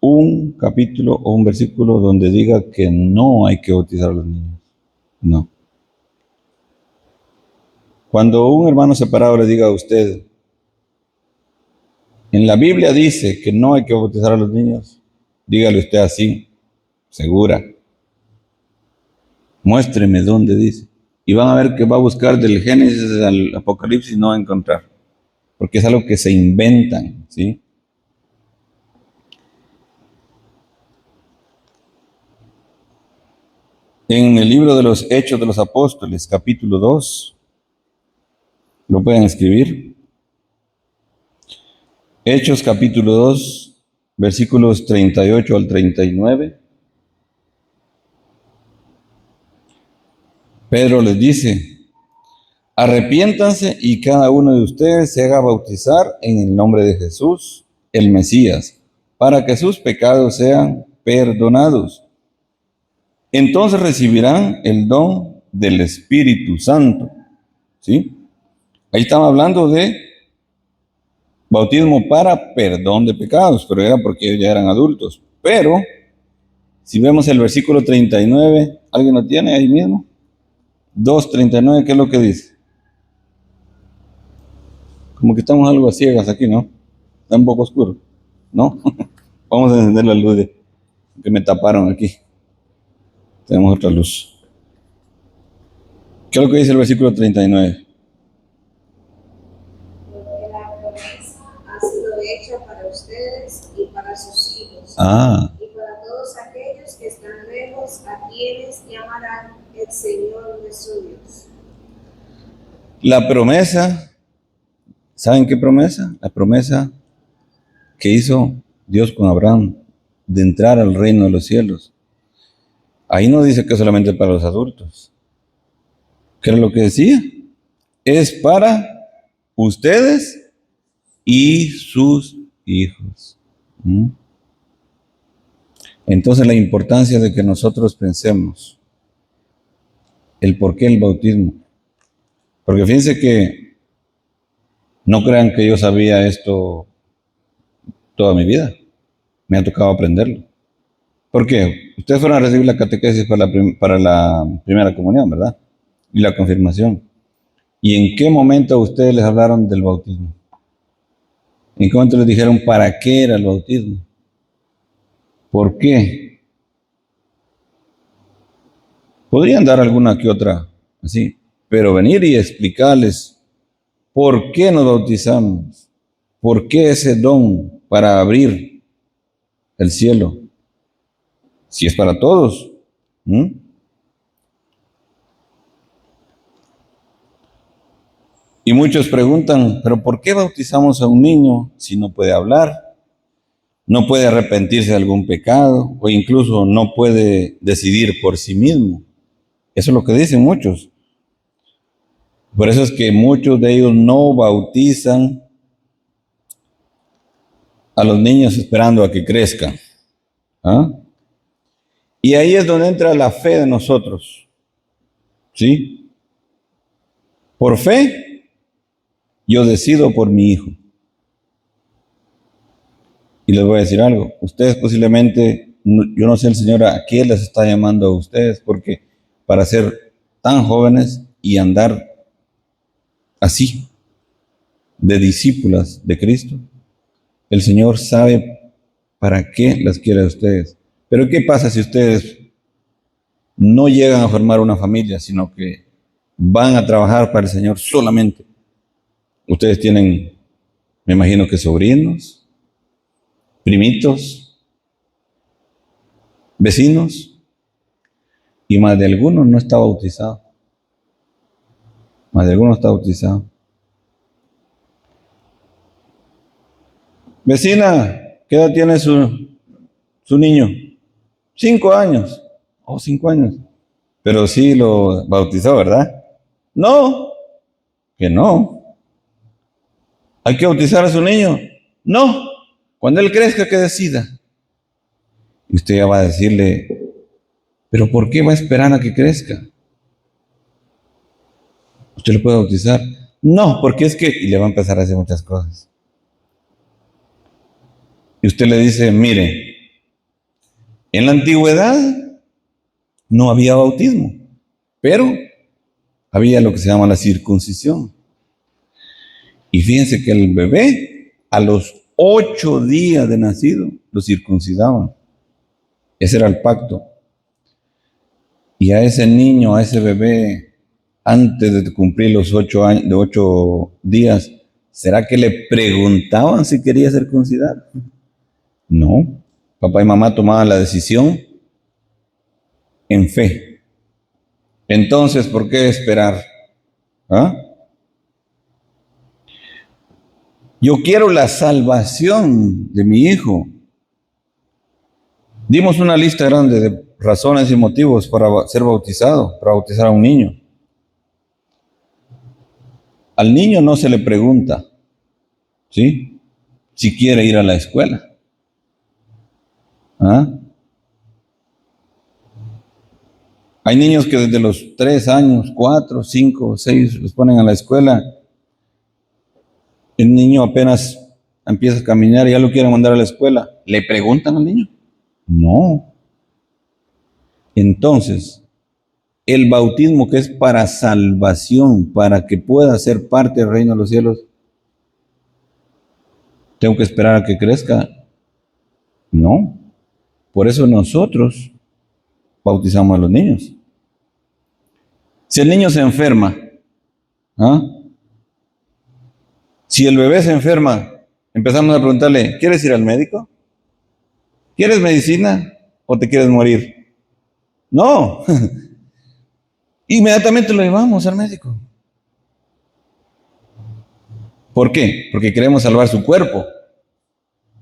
un capítulo o un versículo donde diga que no hay que bautizar a los niños. No. Cuando un hermano separado le diga a usted, en la Biblia dice que no hay que bautizar a los niños, dígale usted así, segura. Muéstreme dónde dice. Y van a ver que va a buscar del Génesis al Apocalipsis y no va a encontrar. Porque es algo que se inventan, ¿sí? En el libro de los Hechos de los Apóstoles, capítulo 2, lo pueden escribir. Hechos capítulo 2, versículos 38 al 39. Pedro les dice: arrepiéntanse y cada uno de ustedes se haga bautizar en el nombre de Jesús, el Mesías, para que sus pecados sean perdonados. Entonces recibirán el don del Espíritu Santo. ¿Sí? Ahí estamos hablando de bautismo para perdón de pecados, pero era porque ellos ya eran adultos. Pero, si vemos el versículo 39, ¿alguien lo tiene ahí mismo? 2:39, ¿qué es lo que dice? Como que estamos algo a ciegas aquí, ¿no? Está un poco oscuro, ¿no? Vamos a encender la luz que me taparon aquí. Tenemos otra luz. ¿Qué es lo que dice el versículo 39? Porque la promesa ha sido hecha para ustedes y para sus hijos, y para todos aquellos que están lejos, a quienes llamarán el Señor nuestro Dios. La promesa, ¿saben qué promesa? La promesa que hizo Dios con Abraham de entrar al reino de los cielos. Ahí no dice que solamente para los adultos. ¿Qué era lo que decía? Es para ustedes y sus hijos. Entonces la importancia de que nosotros pensemos el por qué el bautismo. Porque fíjense que no crean que yo sabía esto toda mi vida. Me ha tocado aprenderlo. ¿Por qué? Ustedes fueron a recibir la catequesis para la primera comunión, ¿verdad? Y la confirmación. ¿Y en qué momento a ustedes les hablaron del bautismo? ¿En qué momento les dijeron para qué era el bautismo? ¿Por qué? Podrían dar alguna que otra así, pero venir y explicarles por qué nos bautizamos, por qué ese don para abrir el cielo, si es para todos. Y muchos preguntan, ¿pero por qué bautizamos a un niño si no puede hablar, no puede arrepentirse de algún pecado o incluso no puede decidir por sí mismo? Eso es lo que dicen muchos. Por eso es que muchos de ellos no bautizan a los niños esperando a que crezcan. Y ahí es donde entra la fe de nosotros. ¿Sí? Por fe, yo decido por mi hijo. Y les voy a decir algo. Ustedes posiblemente, yo no sé el Señor a quién les está llamando a ustedes, porque para ser tan jóvenes y andar así, de discípulas de Cristo, el Señor sabe para qué las quiere a ustedes. Pero ¿qué pasa si ustedes no llegan a formar una familia, sino que van a trabajar para el Señor solamente? Ustedes tienen, me imagino que sobrinos, primitos, vecinos, y más de alguno no está bautizado. Más de alguno está bautizado. Vecina, ¿qué edad tiene su niño? 5 años. 5 años. Pero sí lo bautizó, ¿verdad? No, que no. ¿Hay que bautizar a su niño? No. Cuando él crezca, que decida. Y usted ya va a decirle, ¿pero por qué va a esperar a que crezca? ¿Usted lo puede bautizar? No, porque es que... Y le va a empezar a hacer muchas cosas. Y usted le dice, mire, en la antigüedad no había bautismo, pero había lo que se llama la circuncisión. Y fíjense que el bebé, a los 8 días de nacido, lo circuncidaban. Ese era el pacto. Y a ese niño, a ese bebé, antes de cumplir los 8 años, de 8 días, ¿será que le preguntaban si quería circuncidar? No. Papá y mamá tomaban la decisión en fe. Entonces, ¿por qué esperar? ¿Ah? Yo quiero la salvación de mi hijo. Dimos una lista grande de razones y motivos para ser bautizado, para bautizar a un niño. Al niño no se le pregunta, ¿sí?, si quiere ir a la escuela. ¿Ah? Hay niños que desde los 3 años, 4, 5, 6 los ponen a la escuela. El niño apenas empieza a caminar y ya lo quieren mandar a la escuela. ¿Le preguntan al niño? No. Entonces, el bautismo, que es para salvación, para que pueda ser parte del reino de los cielos, ¿tengo que esperar a que crezca? No. Por eso nosotros bautizamos a los niños. Si el niño se enferma, ¿ah?, si el bebé se enferma, empezamos a preguntarle, ¿quieres ir al médico? ¿Quieres medicina o te quieres morir? No. Inmediatamente lo llevamos al médico. ¿Por qué? Porque queremos salvar su cuerpo,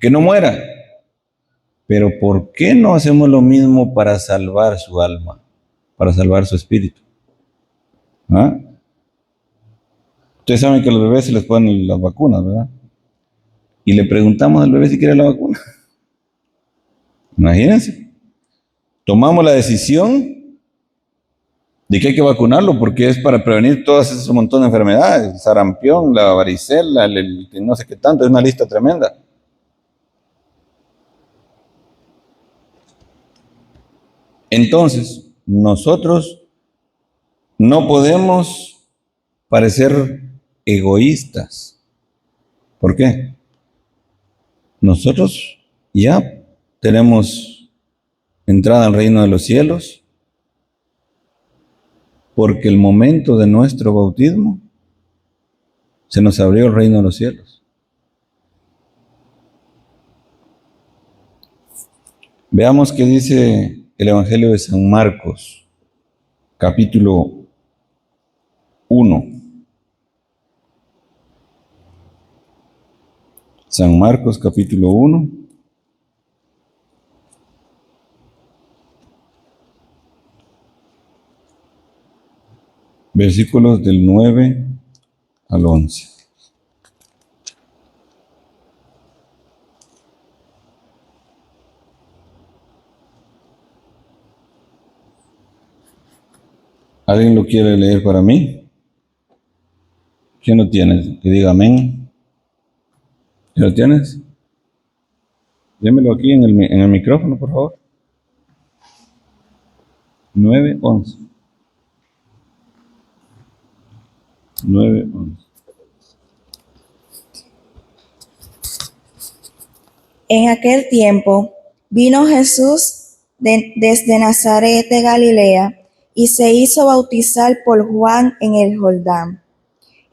que no muera. Pero ¿por qué no hacemos lo mismo para salvar su alma, para salvar su espíritu? ¿Ah? Ustedes saben que a los bebés se les ponen las vacunas, ¿verdad? Y le preguntamos al bebé si quiere la vacuna. Imagínense. Tomamos la decisión de que hay que vacunarlo porque es para prevenir todas esas montón de enfermedades, el sarampión, la varicela, el no sé qué tanto, es una lista tremenda. Entonces, nosotros no podemos parecer egoístas. ¿Por qué? Nosotros ya tenemos entrada al reino de los cielos porque el momento de nuestro bautismo se nos abrió el reino de los cielos. Veamos qué dice el Evangelio de San Marcos, capítulo 1. San Marcos, capítulo 1. Versículos del 9 al 11. ¿Alguien lo quiere leer para mí? ¿Quién lo tiene? Que diga amén. ¿Ya lo tienes? Démelo aquí en el micrófono, por favor. 9, 11. 9, 11. En aquel tiempo vino Jesús desde Nazaret de Galilea y se hizo bautizar por Juan en el Jordán.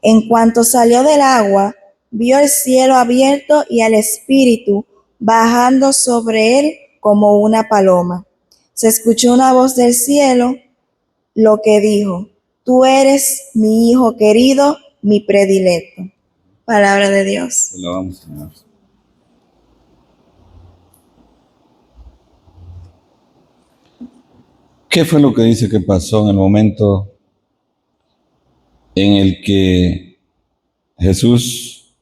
En cuanto salió del agua, vio el cielo abierto y al Espíritu bajando sobre él como una paloma. Se escuchó una voz del cielo, lo que dijo: Tú eres mi Hijo querido, mi predilecto. Palabra de Dios. Te la vamos, Señor. ¿Qué fue lo que dice que pasó en el momento en el que Jesús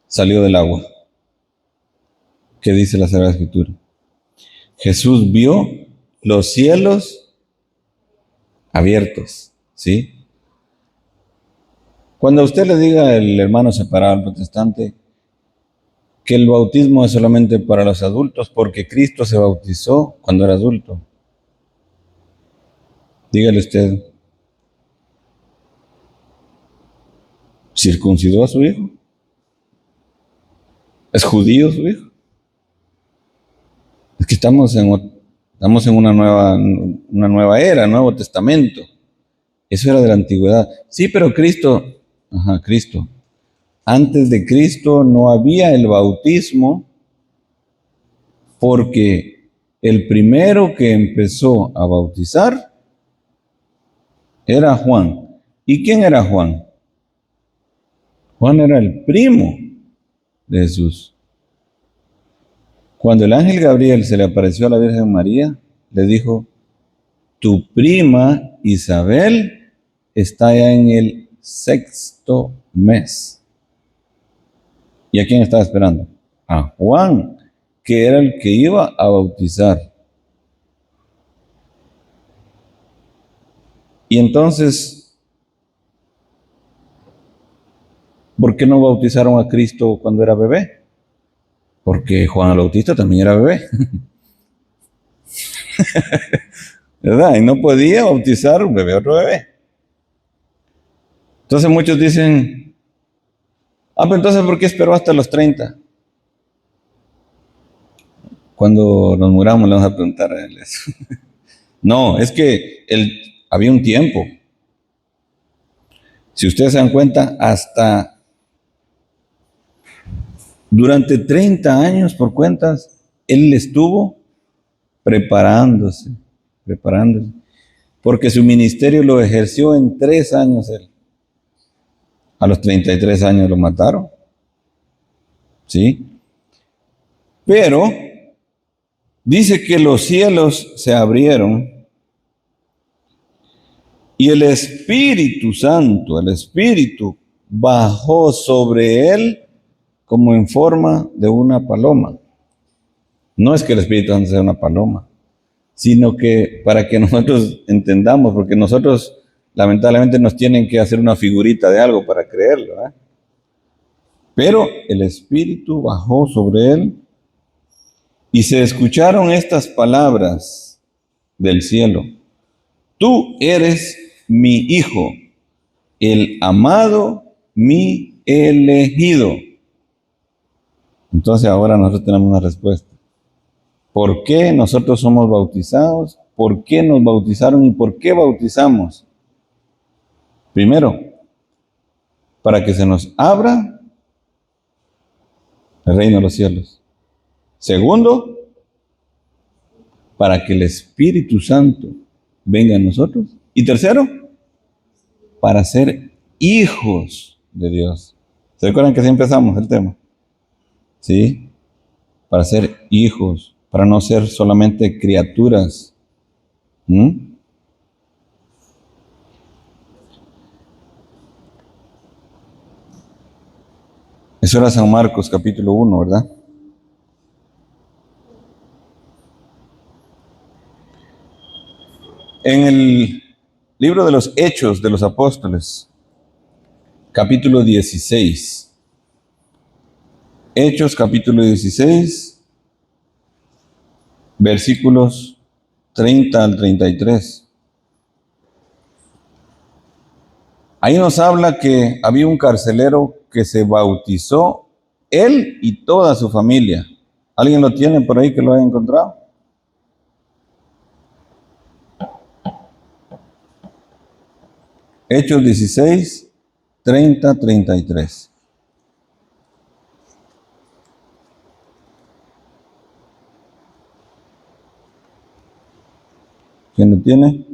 salió del agua? ¿Qué dice la Sagrada Escritura? Jesús vio los cielos abiertos, ¿sí? Cuando a usted le diga el hermano separado, el protestante, que el bautismo es solamente para los adultos porque Cristo se bautizó cuando era adulto, dígale usted, ¿circuncidó a su hijo? ¿Es judío su hijo? Es que estamos en una nueva era, Nuevo Testamento. Eso era de la antigüedad. Sí, pero Cristo, Cristo. Antes de Cristo no había el bautismo porque el primero que empezó a bautizar Era Juan. ¿Y quién era Juan? Juan era el primo de Jesús. Cuando el ángel Gabriel se le apareció a la Virgen María, le dijo, tu prima Isabel está ya en el 6º mes. ¿Y a quién estaba esperando? A Juan, que era el que iba a bautizar. Y entonces, ¿por qué no bautizaron a Cristo cuando era bebé? Porque Juan el Bautista también era bebé. ¿Verdad? Y no podía bautizar un bebé a otro bebé. Entonces muchos dicen, pero entonces ¿por qué esperó hasta los 30? Cuando nos muramos le vamos a preguntar a él eso. No, es que había un tiempo. Si ustedes se dan cuenta, hasta durante 30 años por cuentas, él estuvo preparándose, porque su ministerio lo ejerció en 3 años él. A los 33 años lo mataron, ¿sí? Pero dice que los cielos se abrieron y el Espíritu Santo, el Espíritu, bajó sobre él como en forma de una paloma. No es que el Espíritu Santo sea una paloma, sino que para que nosotros entendamos, porque nosotros lamentablemente nos tienen que hacer una figurita de algo para creerlo, ¿eh? Pero el Espíritu bajó sobre él y se escucharon estas palabras del cielo. Tú eres mi Hijo, el amado, mi elegido. Entonces ahora nosotros tenemos una respuesta. ¿Por qué nosotros somos bautizados? ¿Por qué nos bautizaron y por qué bautizamos? Primero, para que se nos abra el reino de los cielos. Segundo, para que el Espíritu Santo venga a nosotros. Y tercero, para ser hijos de Dios. ¿Se recuerdan que así empezamos el tema? ¿Sí? Para ser hijos, para no ser solamente criaturas. Eso era San Marcos capítulo 1, ¿verdad? En el libro de los Hechos de los Apóstoles, capítulo 16. Hechos capítulo 16, versículos 30 al 33. Ahí nos habla que había un carcelero que se bautizó, él y toda su familia. ¿Alguien lo tiene por ahí que lo haya encontrado? Hechos 16, 30, 33. ¿Quién lo tiene?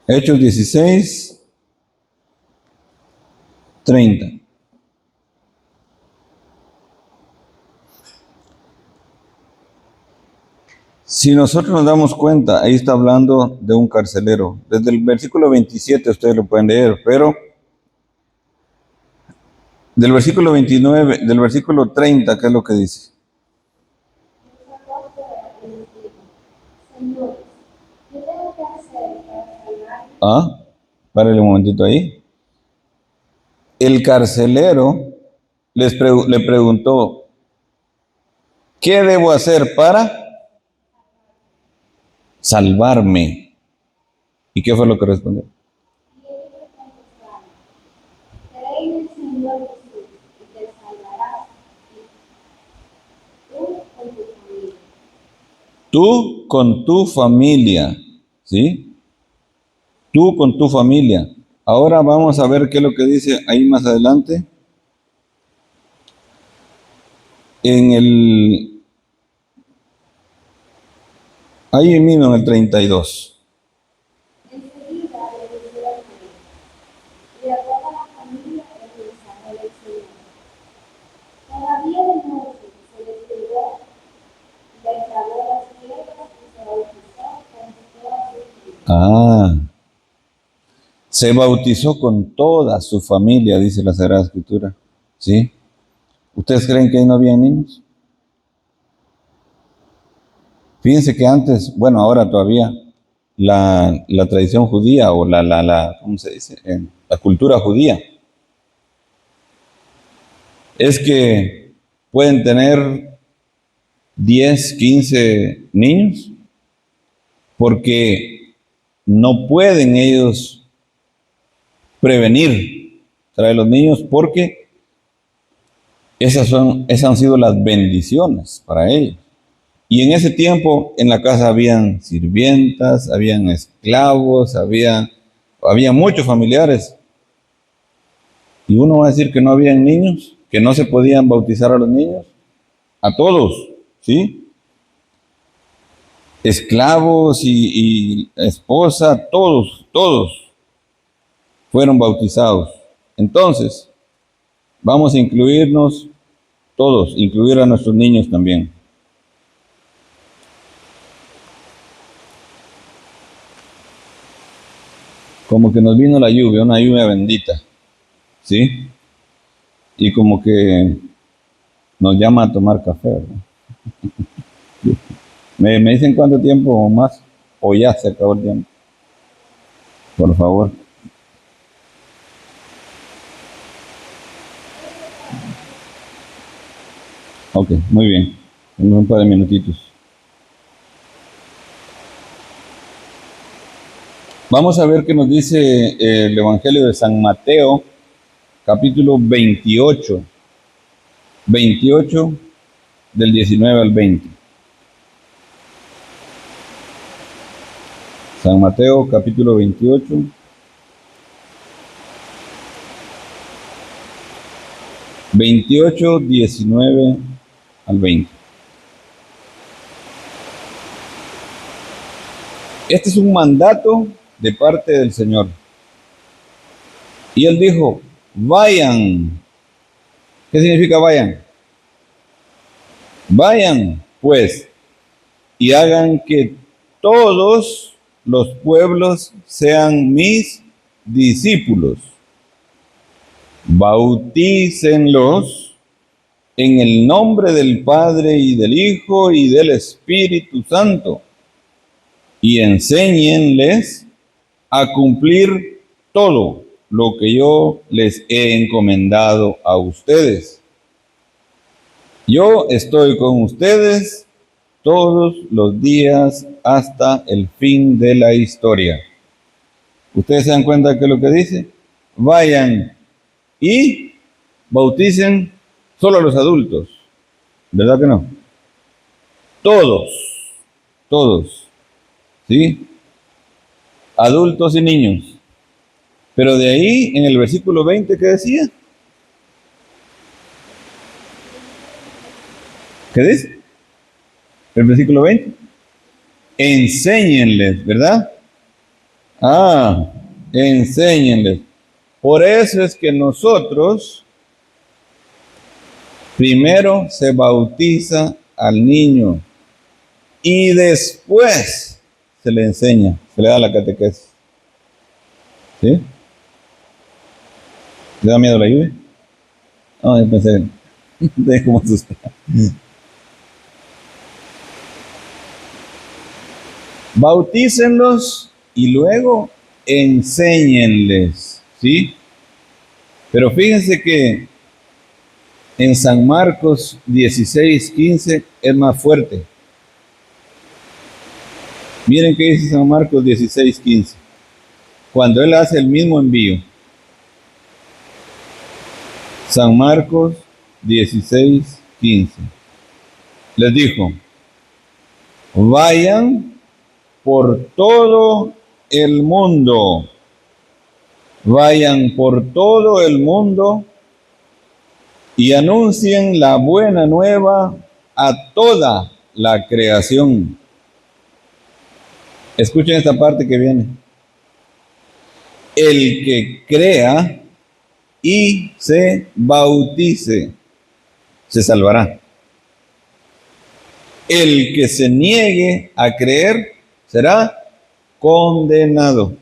Hechos 16, 30. Si nosotros nos damos cuenta, ahí está hablando de un carcelero. Desde el versículo 27 ustedes lo pueden leer, pero del versículo 29, del versículo 30, ¿qué es lo que dice? Párale un momentito ahí. El carcelero le preguntó, ¿qué debo hacer para salvarme? ¿Y qué fue lo que respondió? Tú con tu familia, ¿sí? Tú con tu familia. Ahora vamos a ver qué es lo que dice ahí más adelante. En el, ahí mismo en el 32. Enseguida le dijeron a él, y a toda la familia el mensaje del Señor. Todavía de noche se despertó, le tragó las piedras y se bautizó con toda su familia. Ah, se bautizó con toda su familia, dice la Sagrada Escritura. ¿Sí? ¿Ustedes creen que ahí no había niños? Fíjense que antes, bueno, ahora todavía, la tradición judía o ¿cómo se dice? La cultura judía es que pueden tener 10, 15 niños porque no pueden ellos prevenir traer los niños porque esas han sido las bendiciones para ellos. Y en ese tiempo en la casa habían sirvientas, habían esclavos, había muchos familiares. Y uno va a decir que no habían niños, que no se podían bautizar a los niños. A todos, ¿sí? Esclavos y esposa, todos fueron bautizados. Entonces, vamos a incluirnos todos, incluir a nuestros niños también. Como que nos vino la lluvia, una lluvia bendita, ¿sí? Y como que nos llama a tomar café, ¿verdad? ¿Me dicen cuánto tiempo más? O ya se acabó el tiempo. Por favor. Ok, muy bien. Tenemos un par de minutitos. Vamos a ver qué nos dice el Evangelio de San Mateo, capítulo 28. 28 del 19 al 20. San Mateo, capítulo 28. 28, 19 al 20. Este es un mandato de parte del Señor. Y Él dijo, vayan. ¿Qué significa vayan? Vayan, pues, y hagan que todos los pueblos sean mis discípulos. Bautícenlos en el nombre del Padre y del Hijo y del Espíritu Santo, y enséñenles a cumplir todo lo que yo les he encomendado a ustedes. Yo estoy con ustedes todos los días hasta el fin de la historia. ¿Ustedes se dan cuenta de qué es lo que dice? Vayan y bauticen solo a los adultos. ¿Verdad que no? Todos, ¿sí? Adultos y niños. Pero de ahí, en el versículo 20, ¿qué decía? ¿Qué dice? El versículo 20. Enséñenles, ¿verdad? Enséñenles. Por eso es que nosotros primero se bautiza al niño y después se le enseña, se le da la catequesis. ¿Sí? ¿Le da miedo la lluvia? No, yo pensé, de cómo asustar. Bautícenlos y luego enséñenles, ¿sí? Pero fíjense que en San Marcos 16:15 es más fuerte. Miren qué dice San Marcos 16:15. Cuando él hace el mismo envío. San Marcos 16:15. Les dijo, vayan por todo el mundo. Vayan por todo el mundo y anuncien la buena nueva a toda la creación. Escuchen esta parte que viene. El que crea y se bautice, se salvará. El que se niegue a creer será condenado.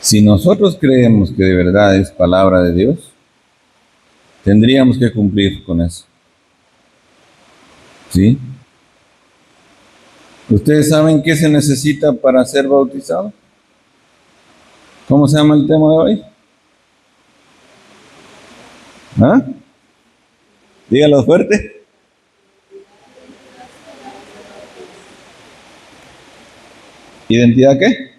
Si nosotros creemos que de verdad es palabra de Dios, tendríamos que cumplir con eso. ¿Sí? ¿Ustedes saben qué se necesita para ser bautizado? ¿Cómo se llama el tema de hoy? ¿Ah? Dígalo fuerte. ¿Identidad qué?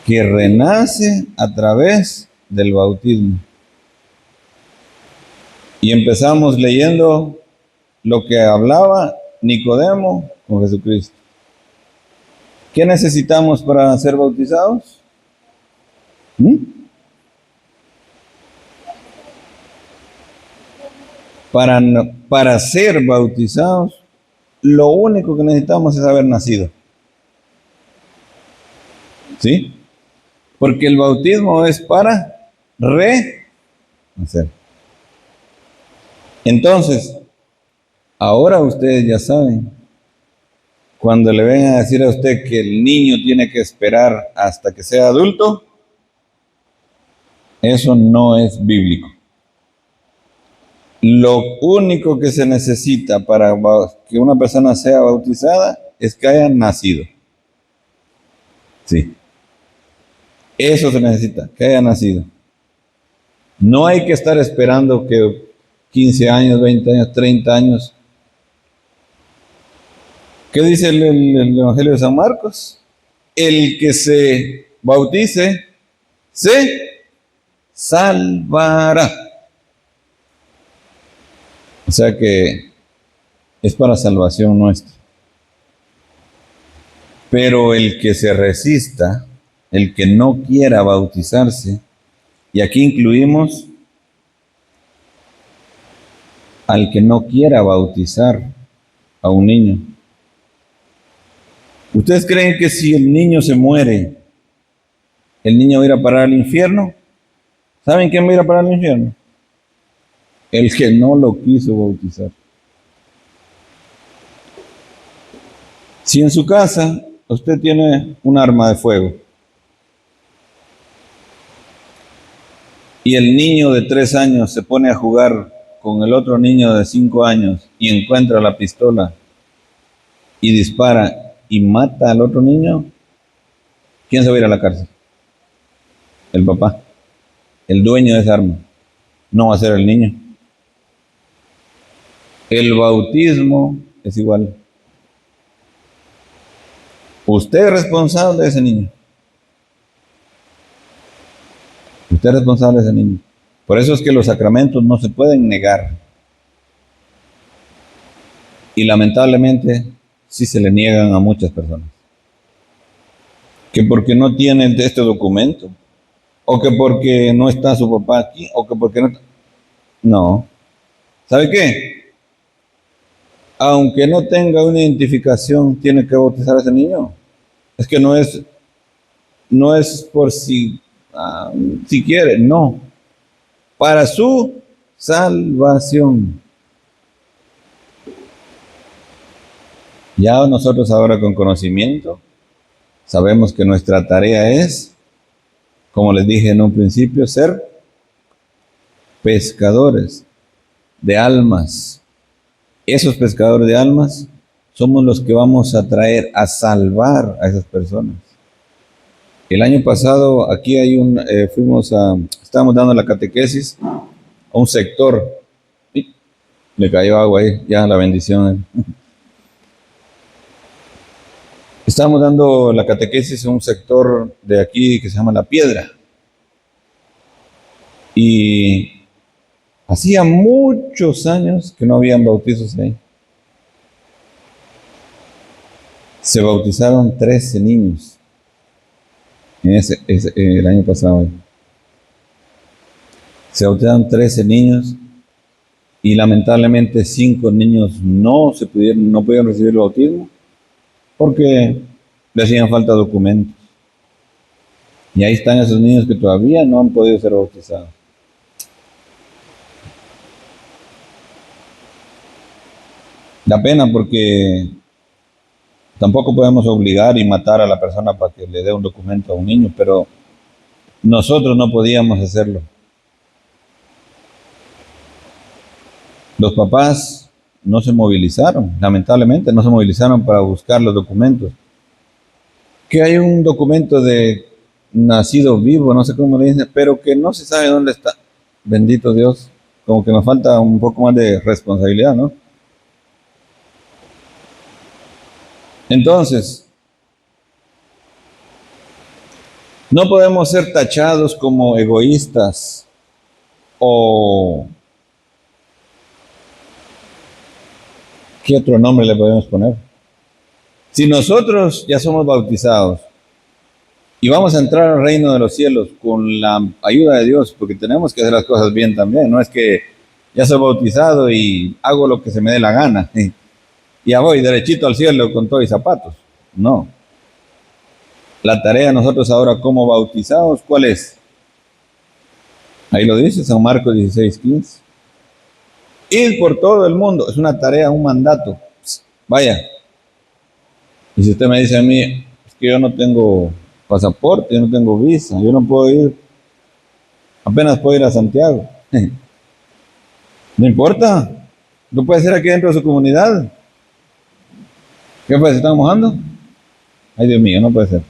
Que renace a través del bautismo. Y empezamos leyendo lo que hablaba Nicodemo con Jesucristo. ¿Qué necesitamos para ser bautizados? Para ser bautizados, lo único que necesitamos es haber nacido. ¿Sí? Porque el bautismo es para renacer. Entonces, ahora ustedes ya saben, cuando le vengan a decir a usted que el niño tiene que esperar hasta que sea adulto, eso no es bíblico. Lo único que se necesita para que una persona sea bautizada es que haya nacido. Sí. Eso se necesita, que haya nacido. No hay que estar esperando que 15 años, 20 años, 30 años. ¿Qué dice el Evangelio de San Marcos? El que se bautice se salvará. O sea que es para salvación nuestra. Pero el que se resista, el que no quiera bautizarse, y aquí incluimos al que no quiera bautizar a un niño. ¿Ustedes creen que si el niño se muere, el niño va a ir a parar al infierno? ¿Saben quién va a ir a parar al infierno? El que no lo quiso bautizar. Si en su casa usted tiene un arma de fuego y el niño de 3 años se pone a jugar con el otro niño de 5 años y encuentra la pistola y dispara y mata al otro niño, ¿quién se va a ir a la cárcel? El papá, el dueño de esa arma. No va a ser el niño. El bautismo es igual. Usted es responsable de ese niño. Usted es responsable de ese niño. Por eso es que los sacramentos no se pueden negar. Y lamentablemente sí se le niegan a muchas personas. Que porque no tienen este documento, o que porque no está su papá aquí, o que porque no... No. ¿Sabe qué? Aunque no tenga una identificación, tiene que bautizar a ese niño. Es que no es por si quiere, no. Para su salvación. Ya nosotros ahora con conocimiento sabemos que nuestra tarea es, como les dije en un principio, ser pescadores de almas. Esos pescadores de almas somos los que vamos a traer a salvar a esas personas. El año pasado aquí hay estábamos dando la catequesis a un sector. Le cayó agua ahí, ya la bendición. Estábamos dando la catequesis a un sector de aquí que se llama La Piedra. Y Hacía muchos años que no habían bautizos ahí. Se bautizaron 13 niños en el año pasado. Se bautizaron 13 niños y lamentablemente 5 niños no pudieron recibir el bautismo porque le hacían falta documentos. Y ahí están esos niños que todavía no han podido ser bautizados. Da pena porque tampoco podemos obligar y matar a la persona para que le dé un documento a un niño, pero nosotros no podíamos hacerlo. Los papás no se movilizaron, lamentablemente no se movilizaron para buscar los documentos. Que hay un documento de nacido vivo, no sé cómo le dicen, pero que no se sabe dónde está. Bendito Dios, como que nos falta un poco más de responsabilidad, ¿no? Entonces, no podemos ser tachados como egoístas o ¿qué otro nombre le podemos poner? Si nosotros ya somos bautizados y vamos a entrar al reino de los cielos con la ayuda de Dios, porque tenemos que hacer las cosas bien también, no es que ya soy bautizado y hago lo que se me dé la gana y ya voy derechito al cielo con todo y zapatos. No. La tarea de nosotros ahora como bautizados, ¿cuál es? Ahí lo dice San Marcos 16:15. Ir por todo el mundo, es una tarea, un mandato. Vaya. Y si usted me dice a mí, es que yo no tengo pasaporte, yo no tengo visa, yo no puedo ir, apenas puedo ir a Santiago. No importa, lo puede hacer aquí dentro de su comunidad. ¿Qué pues? ¿Se están mojando? Ay, Dios mío, no puede ser.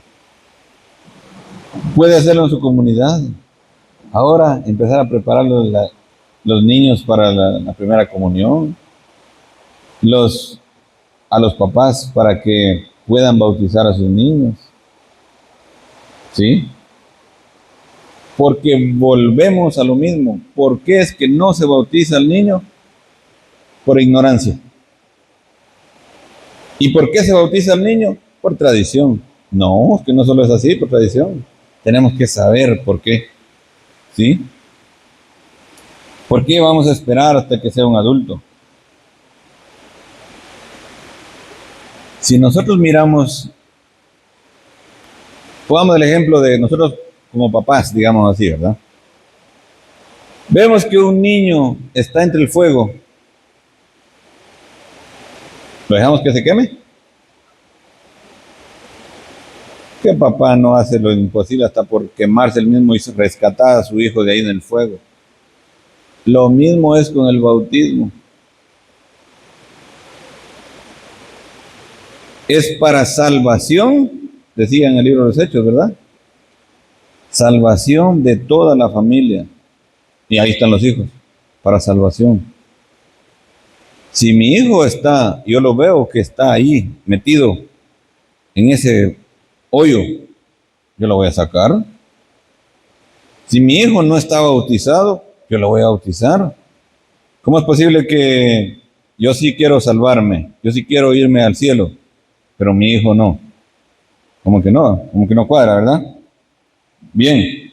Puede hacerlo en su comunidad. Ahora empezar a preparar los niños para la primera comunión, a los papás para que puedan bautizar a sus niños. ¿Sí? Porque volvemos a lo mismo. ¿Por qué es que no se bautiza al niño? Por ignorancia. ¿Y por qué se bautiza al niño? Por tradición. No, es que no solo es así, por tradición. Tenemos que saber por qué. ¿Sí? ¿Por qué vamos a esperar hasta que sea un adulto? Si nosotros miramos, pongamos el ejemplo de nosotros como papás, digamos así, ¿verdad? Vemos que un niño está entre el fuego. ¿Lo dejamos que se queme? ¿Qué papá no hace lo imposible hasta por quemarse el mismo y rescatar a su hijo de ahí en el fuego? Lo mismo es con el bautismo. Es para salvación, decía en el libro de los Hechos, ¿verdad? Salvación de toda la familia. Y ahí están los hijos, para salvación. Si mi hijo está, yo lo veo que está ahí, metido en ese hoyo, yo lo voy a sacar. Si mi hijo no está bautizado, yo lo voy a bautizar. ¿Cómo es posible que yo sí quiero salvarme, yo sí quiero irme al cielo, pero mi hijo no? Como que no cuadra, ¿verdad? Bien,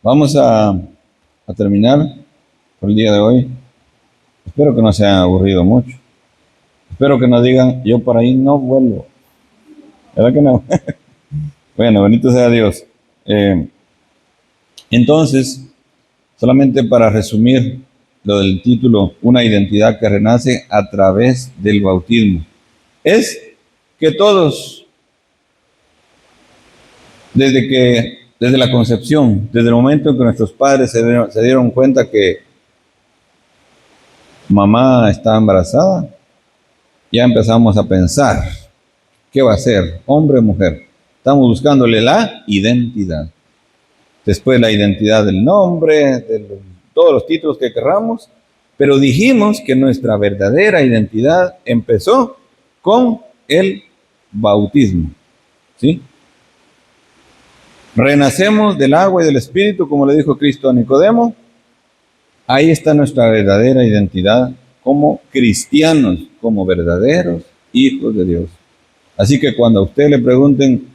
vamos a terminar por el día de hoy. Espero que no se hayan aburrido mucho. Espero que nos digan, yo por ahí no vuelvo. ¿Verdad que no? Bueno, bendito sea Dios. Entonces, solamente para resumir lo del título, una identidad que renace a través del bautismo. Es que todos, desde la concepción, desde el momento en que nuestros padres se dieron cuenta que mamá estaba embarazada, ya empezamos a pensar, ¿qué va a ser? ¿Hombre o mujer? Estamos buscándole la identidad. Después la identidad del nombre, de todos los títulos que querramos, pero dijimos que nuestra verdadera identidad empezó con el bautismo. ¿Sí? Renacemos del agua y del espíritu, como le dijo Cristo a Nicodemo, Ahí está nuestra verdadera identidad como cristianos, como verdaderos hijos de Dios. Así que cuando a usted le pregunten,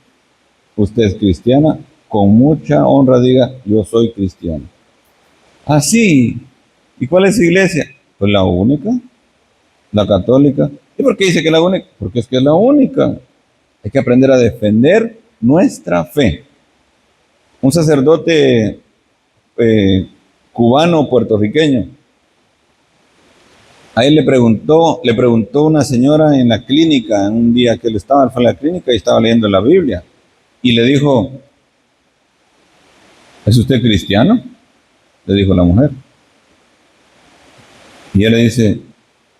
¿usted es cristiana? Con mucha honra diga, yo soy cristiano. Ah, sí. ¿Y cuál es su iglesia? Pues la única, la católica. ¿Y por qué dice que es la única? Porque es que es la única. Hay que aprender a defender nuestra fe. Un sacerdote cubano puertorriqueño, a él le preguntó una señora en la clínica, un día que él estaba en la clínica y estaba leyendo la Biblia, y le dijo, ¿es usted cristiano? Le dijo la mujer. Y él le dice,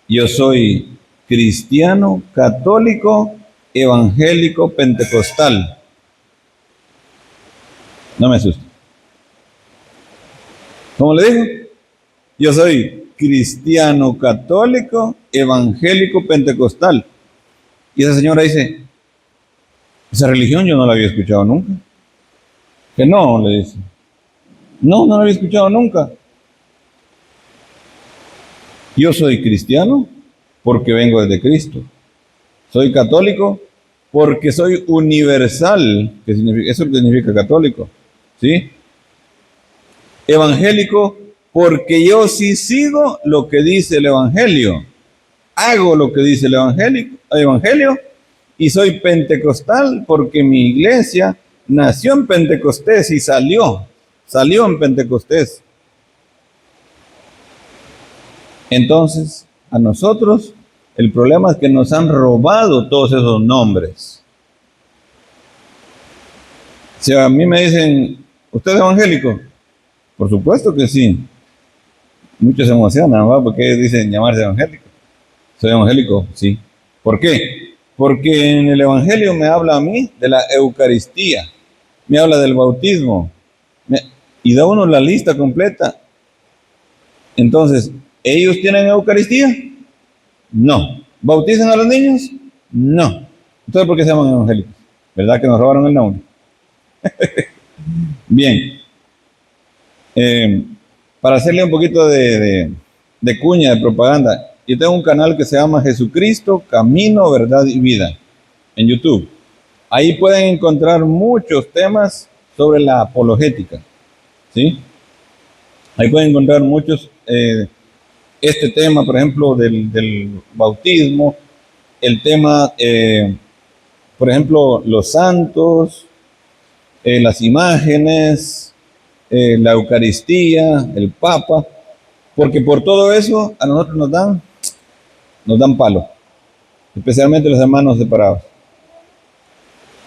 yo soy cristiano, católico, evangélico, pentecostal. No me asuste. ¿Cómo le dijo? Yo soy cristiano, católico, evangélico, pentecostal. Y esa señora dice, esa religión yo no la había escuchado nunca. Que no, le dice. No, no la había escuchado nunca. Yo soy cristiano porque vengo desde Cristo. Soy católico porque soy universal. ¿Qué significa? Eso significa católico. ¿Sí? Evangélico porque yo sí sigo lo que dice el Evangelio. Hago lo que dice el Evangelio. Y soy pentecostal porque mi iglesia nació en Pentecostés y salió en Pentecostés. Entonces, a nosotros el problema es que nos han robado todos esos nombres. Si a mí me dicen, ¿usted es evangélico? Por supuesto que sí. Muchos se emocionan, ¿no? Porque dicen llamarse evangélico. ¿Soy evangélico? Sí. ¿Por qué? Porque en el Evangelio me habla a mí de la Eucaristía, me habla del bautismo, y da uno la lista completa. Entonces, ¿ellos tienen Eucaristía? No. ¿Bautizan a los niños? No. Entonces, ¿por qué se llaman evangélicos? ¿Verdad que nos robaron el nombre? Bien. Para hacerle un poquito de cuña, de propaganda, yo tengo un canal que se llama Jesucristo, Camino, Verdad y Vida en YouTube. Ahí pueden encontrar muchos temas sobre la apologética, ¿sí? Ahí pueden encontrar muchos, este tema, por ejemplo, del bautismo, el tema, por ejemplo, los santos, las imágenes, la Eucaristía, el Papa, porque por todo eso a nosotros nos dan palo, especialmente los hermanos separados.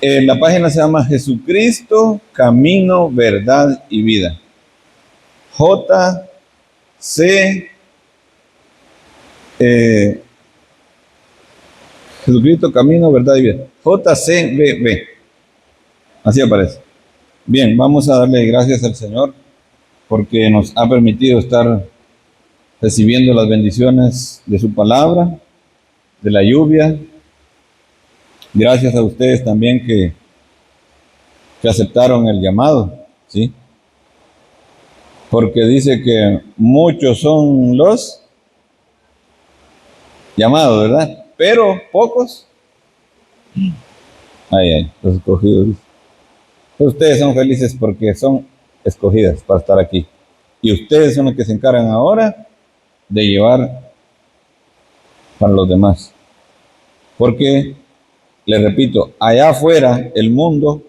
La página se llama Jesucristo, Camino, Verdad y Vida. JC Jesucristo, Camino, Verdad y Vida. JCBB. Así aparece. Bien, vamos a darle gracias al Señor porque nos ha permitido estar recibiendo las bendiciones de su palabra, de la lluvia. Gracias a ustedes también que aceptaron el llamado, ¿sí? Porque dice que muchos son los llamados, ¿verdad? Pero pocos. Los escogidos. Pues ustedes son felices porque son escogidas para estar aquí. Y ustedes son los que se encargan ahora de llevar para los demás. Porque, les repito, allá afuera el mundo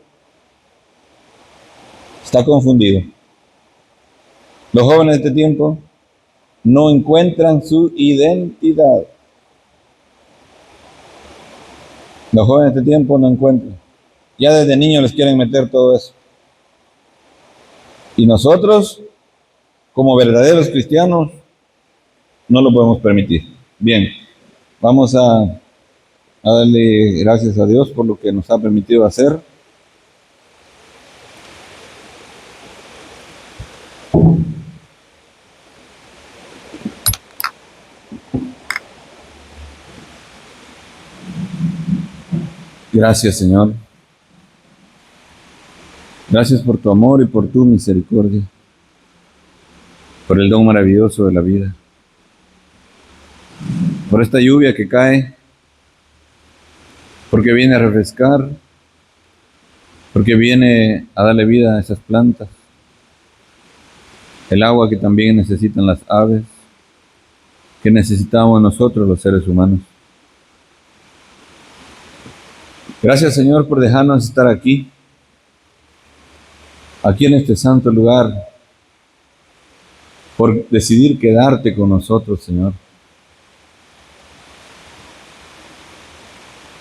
está confundido. Los jóvenes de este tiempo no encuentran su identidad. Los jóvenes de este tiempo no encuentran. Ya desde niños les quieren meter todo eso. Y nosotros, como verdaderos cristianos, no lo podemos permitir. Bien, vamos a darle gracias a Dios por lo que nos ha permitido hacer. Gracias, Señor. Gracias por tu amor y por tu misericordia. por el don maravilloso de la vida, por esta lluvia que cae, porque viene a refrescar, porque viene a darle vida a esas plantas, el agua que también necesitan las aves, que necesitamos nosotros los seres humanos. Gracias, Señor, por dejarnos estar aquí en este santo lugar, por decidir quedarte con nosotros, Señor.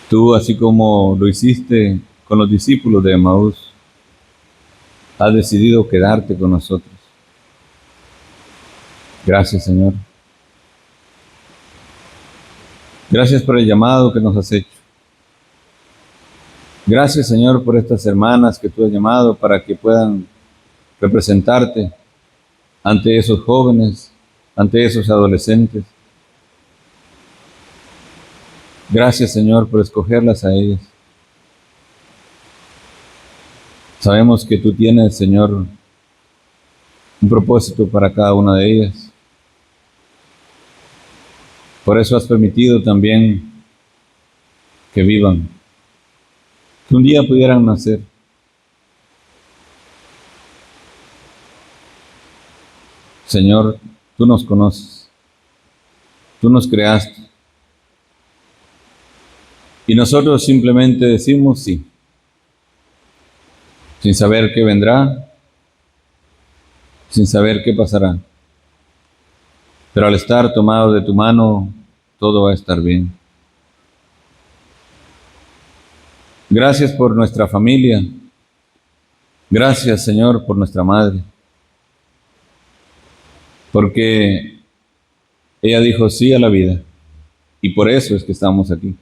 Tú, así como lo hiciste con los discípulos de Emaús, has decidido quedarte con nosotros. Gracias, Señor. Gracias por el llamado que nos has hecho. Gracias, Señor, por estas hermanas que tú has llamado para que puedan representarte ante esos jóvenes, ante esos adolescentes. Gracias, Señor, por escogerlas a ellas. Sabemos que tú tienes, Señor, un propósito para cada una de ellas. Por eso has permitido también que vivan, que un día pudieran nacer. Señor, tú nos conoces, tú nos creaste, y nosotros simplemente decimos sí, sin saber qué vendrá, sin saber qué pasará. Pero al estar tomado de tu mano, todo va a estar bien. Gracias por nuestra familia. Gracias, Señor, por nuestra madre. Porque ella dijo sí a la vida. Y por eso es que estamos aquí.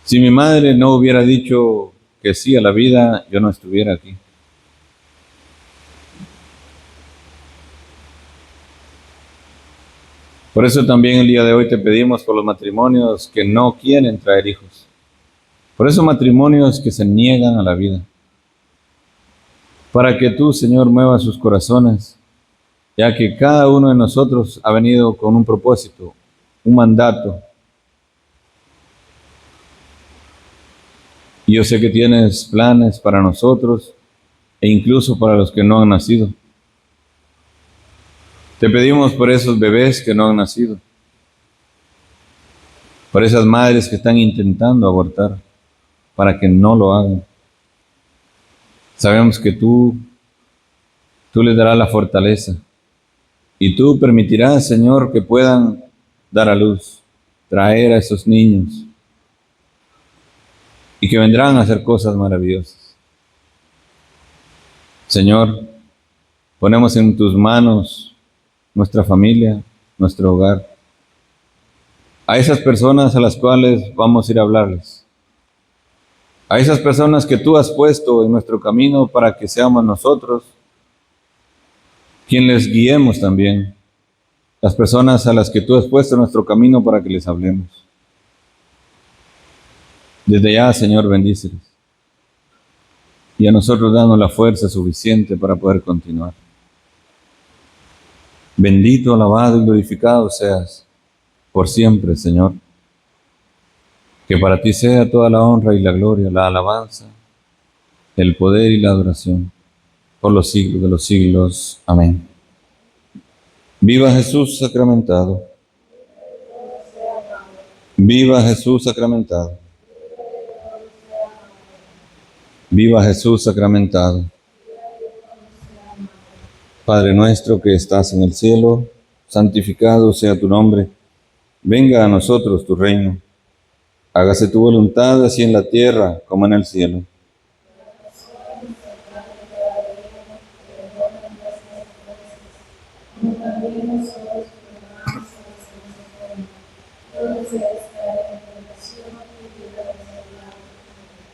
Si mi madre no hubiera dicho que sí a la vida, yo no estuviera aquí. Por eso también el día de hoy te pedimos por los matrimonios que no quieren traer hijos. Por esos matrimonios que se niegan a la vida. Para que tú, Señor, muevas sus corazones, ya que cada uno de nosotros ha venido con un propósito, un mandato. Y yo sé que tienes planes para nosotros e incluso para los que no han nacido. Te pedimos por esos bebés que no han nacido, por esas madres que están intentando abortar, para que no lo hagan. Sabemos que tú les darás la fortaleza y tú permitirás, Señor, que puedan dar a luz, traer a esos niños y que vendrán a hacer cosas maravillosas. Señor, ponemos en tus manos nuestra familia, nuestro hogar, a esas personas a las cuales vamos a ir a hablarles, a esas personas que tú has puesto en nuestro camino para que seamos nosotros quien les guiemos también, las personas a las que tú has puesto en nuestro camino para que les hablemos. Desde ya, Señor, bendíceles y a nosotros danos la fuerza suficiente para poder continuar. Bendito, alabado y glorificado seas por siempre, Señor. Que para ti sea toda la honra y la gloria, la alabanza, el poder y la adoración, por los siglos de los siglos. Amén. Viva Jesús sacramentado. Viva Jesús sacramentado. Viva Jesús sacramentado. Padre nuestro que estás en el cielo, santificado sea tu nombre. Venga a nosotros tu reino. Hágase tu voluntad así en la tierra como en el cielo.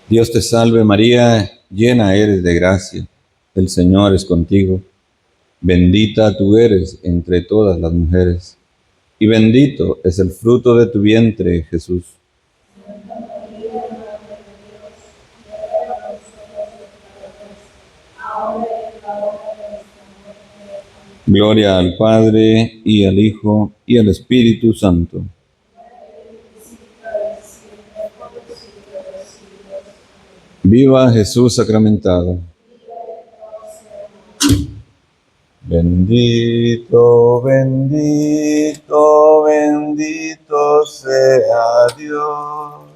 Dios te salve María, llena eres de gracia. El Señor es contigo. Bendita tú eres entre todas las mujeres, y bendito es el fruto de tu vientre, Jesús. Gloria al Padre, y al Hijo, y al Espíritu Santo. Viva Jesús sacramentado. Bendito, bendito, bendito sea Dios.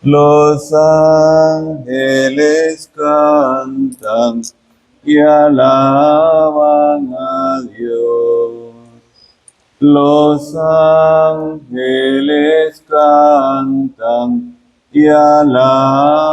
Los ángeles cantan y alaban a Dios. Los ángeles cantan y alaban